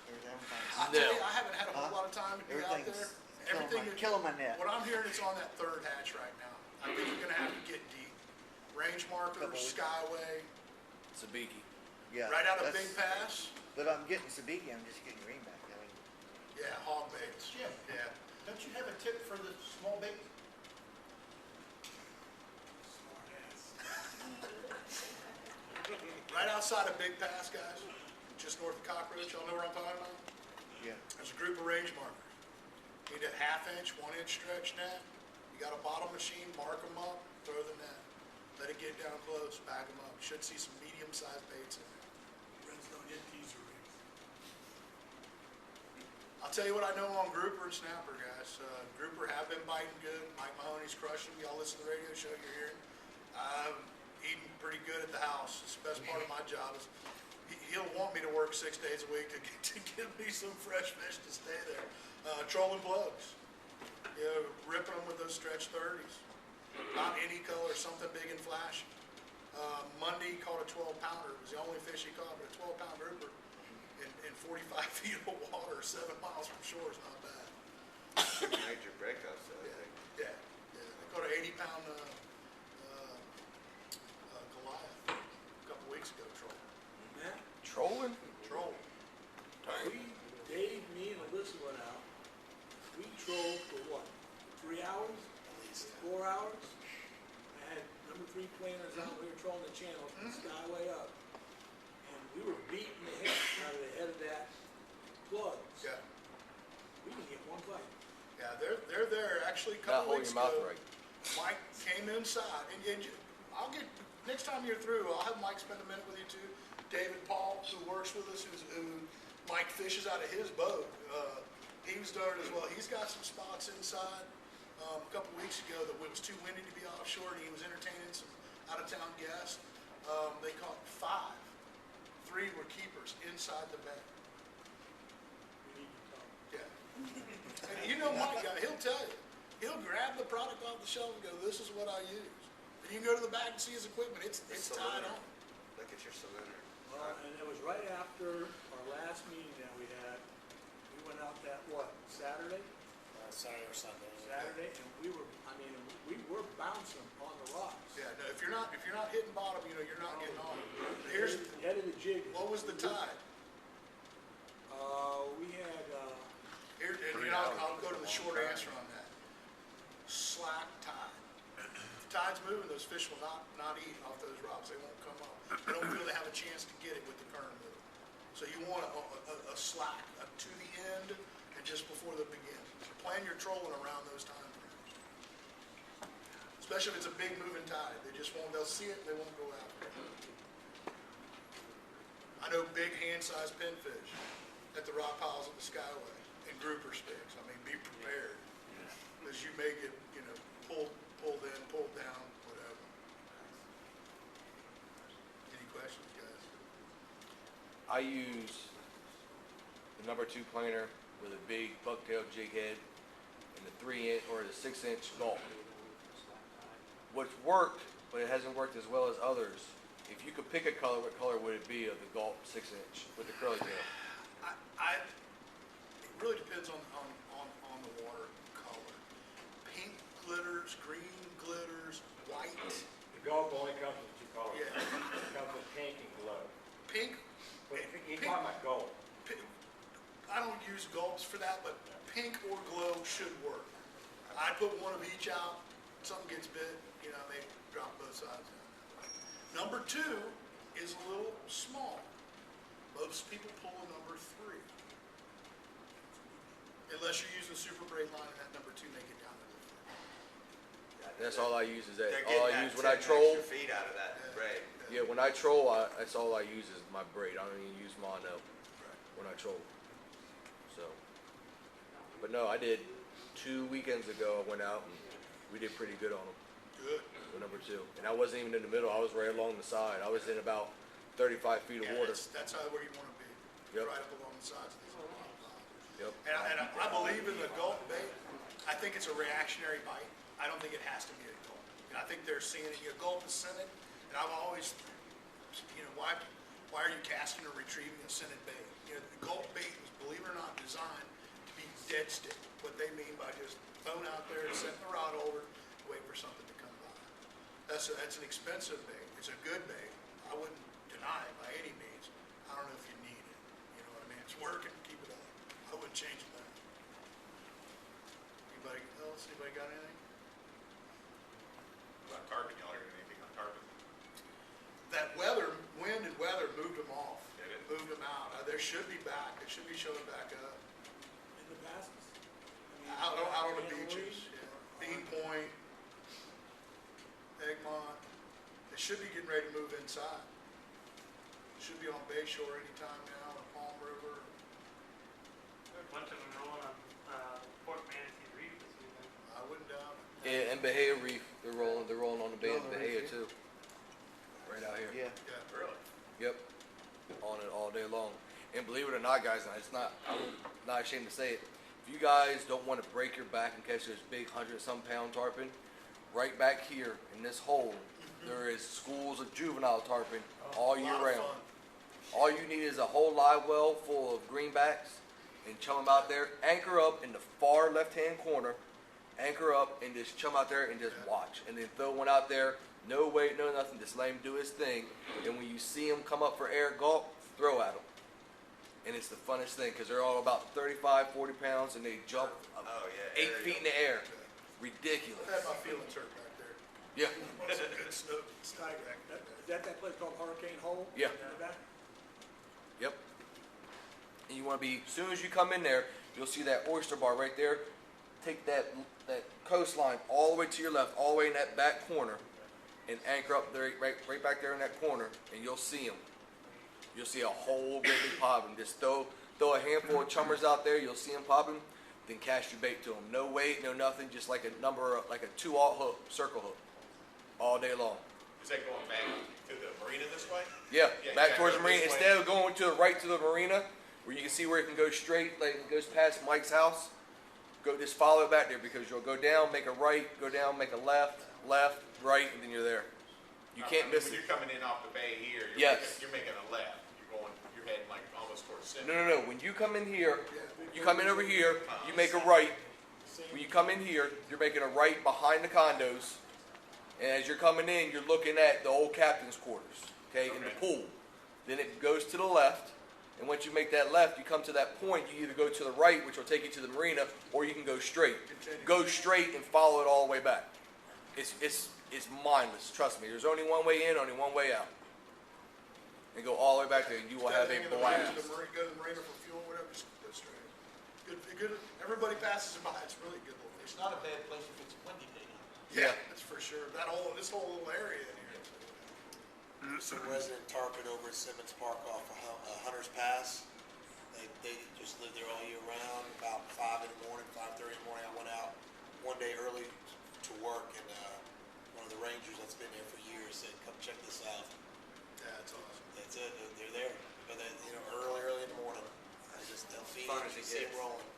S12: Or is that
S3: I tell you, I haven't had a whole lot of time to be out there.
S12: Killing my net.
S3: What I'm hearing is on that 3rd hatch right now. I think you're gonna have to get deep. Range markers, skyway,
S4: Sabiki.
S12: Yeah.
S3: right out of
S12: that's-
S3: Big Pass.
S12: But I'm getting sabiki, I'm just getting greenback.
S3: Yeah, hog baits.
S2: Jim,
S3: Yeah.
S2: don't you have a tip for the small bait?
S3: Right outside of Big Pass, guys, just north of Cockroach. Y'all know where I'm talking about?
S12: Yeah.
S3: There's a group of range markers. You need a 1/2 inch, 1 inch stretch net. You got a bottle machine, mark them up, throw the net. Let it get down close, back them up. You should see some medium-sized baits in there.
S9: Friends don't get teaser rings.
S3: I'll tell you what I know on grouper and snapper, guys. Grouper have been biting good. Mike Mahoney's crushing. Y'all listen to the radio show, you're hearing. Eating pretty good at the house. It's the best part of my job. Is he'll want me to work 6 days a week to give me some fresh fish to stay there. Trolling plugs. Ripping them with those stretch 30s. Not any color, something big and flashy. Monday caught a 12-pounder. It was the only fish he caught, but a 12-pound grouper in 45 feet of water, 7 miles from shore is not bad.
S6: Major breakups, though, I think.
S3: Yeah. They caught an 80-pound Goliath a couple weeks ago,
S9: Matt,
S4: Trolling?
S3: troll.
S9: Dave, me, and Alyssa went out. We trolled for what? 3 hours? 4 hours? I had number 3 planners out. We were trolling the channel from the skyway up. And we were beating the heck out of the head of that plug.
S3: Yeah.
S9: We didn't get 1 bite.
S3: Yeah, they're there. Actually, a
S4: Not
S3: couple
S4: holding
S3: weeks
S4: your mouth
S3: ago,
S4: right.
S3: Mike came inside, and I'll get, next time you're through, I'll have Mike spend a minute with you too. David Paul, who works with us, who Mike fishes out of his boat. He was doing it as well. He's got some spots inside. A couple weeks ago that it was too windy to be offshore, and he was entertaining some out-of-town guests. They caught 5. 3 were keepers inside the bay.
S9: We need to talk.
S3: Yeah. And you know Mike guy, he'll tell you. He'll grab the product off the shelf and go, this is what I use. And you can go to the back and see his equipment. It's tied on.
S6: Look at your cylinder.
S9: Well, and it was right after our last meeting that we had. We went out that, what, Saturday?
S3: Saturday or Sunday.
S9: Saturday, and we were bouncing on the rocks.
S3: Yeah, no, if you're not hitting bottom, you're not getting on. Here's,
S9: The head of the jig.
S3: what was the tide?
S9: We had,
S3: Here, and I'll go to the short answer on that. Slack tide. If the tide's moving, those fish will not eat off those rocks. They won't come up. They don't feel they have a chance to get it with the current moving. So you want a slack to the end and just before the beginning. So plan your trolling around those time frames. Especially if it's a big moving tide. They'll see it, they won't go after it. I I know big hand-sized pinfish at the rock piles of the Skyway and grouper sticks. I mean, be prepared. Because you may get, pulled in, pulled down, whatever. Any questions, guys?
S4: I use the number 2 planer with a big bucktail jig head and the 3-inch or the 6-inch gulp. What's worked, but it hasn't worked as well as others. If you could pick a color, what color would it be of the gulp 6-inch with the curly tail?
S3: It really depends on the water color. Pink glitters, green glitters, white.
S14: The Gulf only comes in 2 colors.
S3: Yeah.
S14: It comes in pink and glow.
S3: Pink.
S14: But you're talking about gold.
S3: I don't use gulps for that, but pink or glow should work. I put one of each out. Something gets bit, they drop both sides. Number 2 is a little small. Most people pull a number 3. Unless you're using super braid line and that number 2 make it down to the 3.
S4: That's all I use is that.
S6: They're
S4: All I
S6: getting
S4: use
S6: that
S4: when I
S6: 10
S4: troll.
S6: extra feet out of that braid.
S4: Yeah, when I troll, that's all I use is my braid. I don't even use mono when I troll. So, but no, I did 2 weekends ago. I went out and we did pretty good on them.
S3: Good.
S4: With number 2, and I wasn't even in the middle. I was right along the side. I was in about 35 feet of
S3: Yeah,
S4: water.
S3: that's where you want to be.
S4: Yep.
S3: Right up along the sides of these little ponds.
S4: Yep.
S3: And I believe in the gulp bait. I think it's a reactionary bite. I don't think it has to be a gulp. And I think they're seeing it. Gulp is scented, and I've always, why are you casting or retrieving a scented bait? The gulp bait was, believe it or not, designed to be dead stick. What they mean by just thrown out there, setting the rod over, wait for something to come by. That's an expensive bait. It's a good bait. I wouldn't deny it by any means. I don't know if you need it. You know what I mean? It's working. Keep it up. I wouldn't change that. Anybody else? Anybody got anything?
S8: About tarpon, y'all heard anything on tarpon?
S3: That wind and weather moved them off.
S8: Did it?
S3: Moved them out. They should be back. They should be showing back up.
S9: In the passes.
S3: Out on the beaches. Yeah. Bean Point, Egmont. They should be getting ready to move inside. Should be on Bayshore anytime now, or Palm River.
S10: There's a bunch of them rolling on Port Manatee Reef this weekend.
S3: I wouldn't doubt it.
S4: Yeah, and Bahia Reef, they're rolling on the Bay of
S12: Rolling
S4: Bahia
S12: Reef,
S4: too. Right out here.
S12: Yeah.
S3: Yeah.
S8: Really?
S4: Yep. On it all day long. And believe it or not, guys, and I'm not ashamed to say it. If you guys don't want to break your back and catch this big 100-some pound tarpon, right back here in this hole, there is schools of juvenile tarpon all year
S3: Lot of
S4: round.
S3: fun.
S4: All you need is a whole live well full of greenbacks and chum them out there. Anchor up in the far left-hand corner. Anchor up and just chum out there and just watch. And then throw one out there. No weight, no nothing. Just let him do his thing. And when you see him come up for air gulp, throw at him. And it's the funnest thing because they're all about 35, 40 pounds and they jump up 8 feet in the air. Ridiculous.
S3: I had my feelings hurt back there.
S4: Yeah.
S3: Some good snow.
S9: Tiger. Is that place called Hurricane Hole?
S4: Yeah.
S9: In the back?
S4: Yep. And you want to be, as soon as you come in there, you'll see that oyster bar right there. Take that coastline all the way to your left, all the way in that back corner, and anchor up there, right back there in that corner, and you'll see them. You'll see a whole great big popping. Just throw a handful of chummers out there. You'll see them popping. Then cast your bait to them. No weight, no nothing. Just like a 2-aught hook, circle hook, all day long.
S8: Is that going back to the marina this way?
S4: Yeah,
S8: Yeah,
S4: back
S8: you
S4: towards the
S8: gotta go
S4: marina.
S8: this way.
S4: Instead of going to the right to the marina, where you can see where it can go straight, like it goes past Mike's house, just follow it back there because you'll go down, make a right, go down, make a left, right, and then you're there. You can't miss
S8: when
S4: it.
S8: you're coming in off the bay here,
S4: Yes.
S8: you're making a left. You're heading like almost towards center.
S4: No. When you come in here, you come in over here, you make a right. When you come in here, you're making a right behind the condos. And as you're coming in, you're looking at the old captain's quarters, okay, in the pool. Then it goes to the left. And once you make that left, you come to that point, you either go to the right, which will take you to the marina, or you can go straight. Go straight and follow it all the way back. It's mindless, trust me. There's only one way in, only one way out. And go all the way back there, and you will have a blast.
S3: Go to the marina for fuel, whatever, just go straight. Good. Everybody passes it by. It's really a good little
S2: It's
S3: fish.
S2: not a bad place if it's a windy day.
S3: Yeah, that's for sure. This whole little area in here.
S15: some resident tarpon over at Simmons Park off of Hunter's Pass. They just live there all year round. About 5 in the morning, 5:30 in the morning, I went out one day early to work, and one of the rangers that's been there for years said, "Come check this out."
S3: Yeah, that's awesome.
S15: That's it. They're there, but they, early in the morning. They'll feed
S6: Fun
S15: them,
S6: as
S15: you
S6: it
S15: see them
S6: gets.
S15: rolling.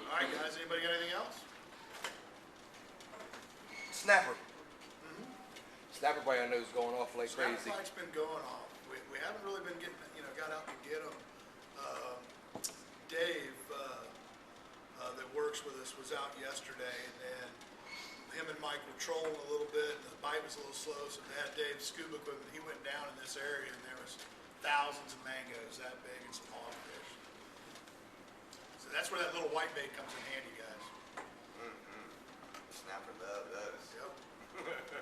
S3: All right, guys, anybody got anything else?
S4: Snapper. Snapper bite I know is going off like
S3: Snapper
S4: crazy.
S3: bite's been going off. We haven't really been getting, got out to get them. Dave, that works with us, was out yesterday, and then him and Mike were trolling a little bit, and the bite was a little slow, so they had Dave's scuba equipment. He went down in this area, and there was thousands of mangoes that big and some hogfish. So that's where that little white bait comes in handy, guys.
S6: Snapper love those.
S3: Yep.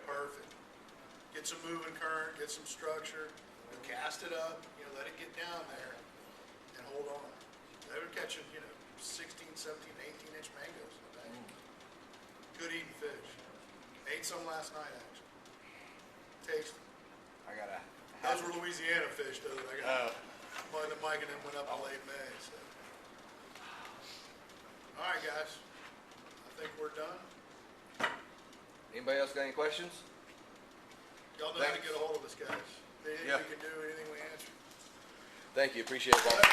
S3: Perfect. Get some moving current, get some structure, and cast it up, let it get down there, and hold on. They were catching, 16, 17, 18-inch mangoes in the bank. Good eating fish. Ate some last night, actually. Tasty.
S4: I gotta.
S3: Those were Louisiana fish, though. I got the Mike and them went up in late May. So. All right, guys. I think we're done.
S4: Anybody else got any questions?
S3: Y'all know how to get a hold of us, guys. Anything
S4: Yeah.
S3: we can do, anything we answer.
S4: Thank you. Appreciate it, Bob.
S3: All right.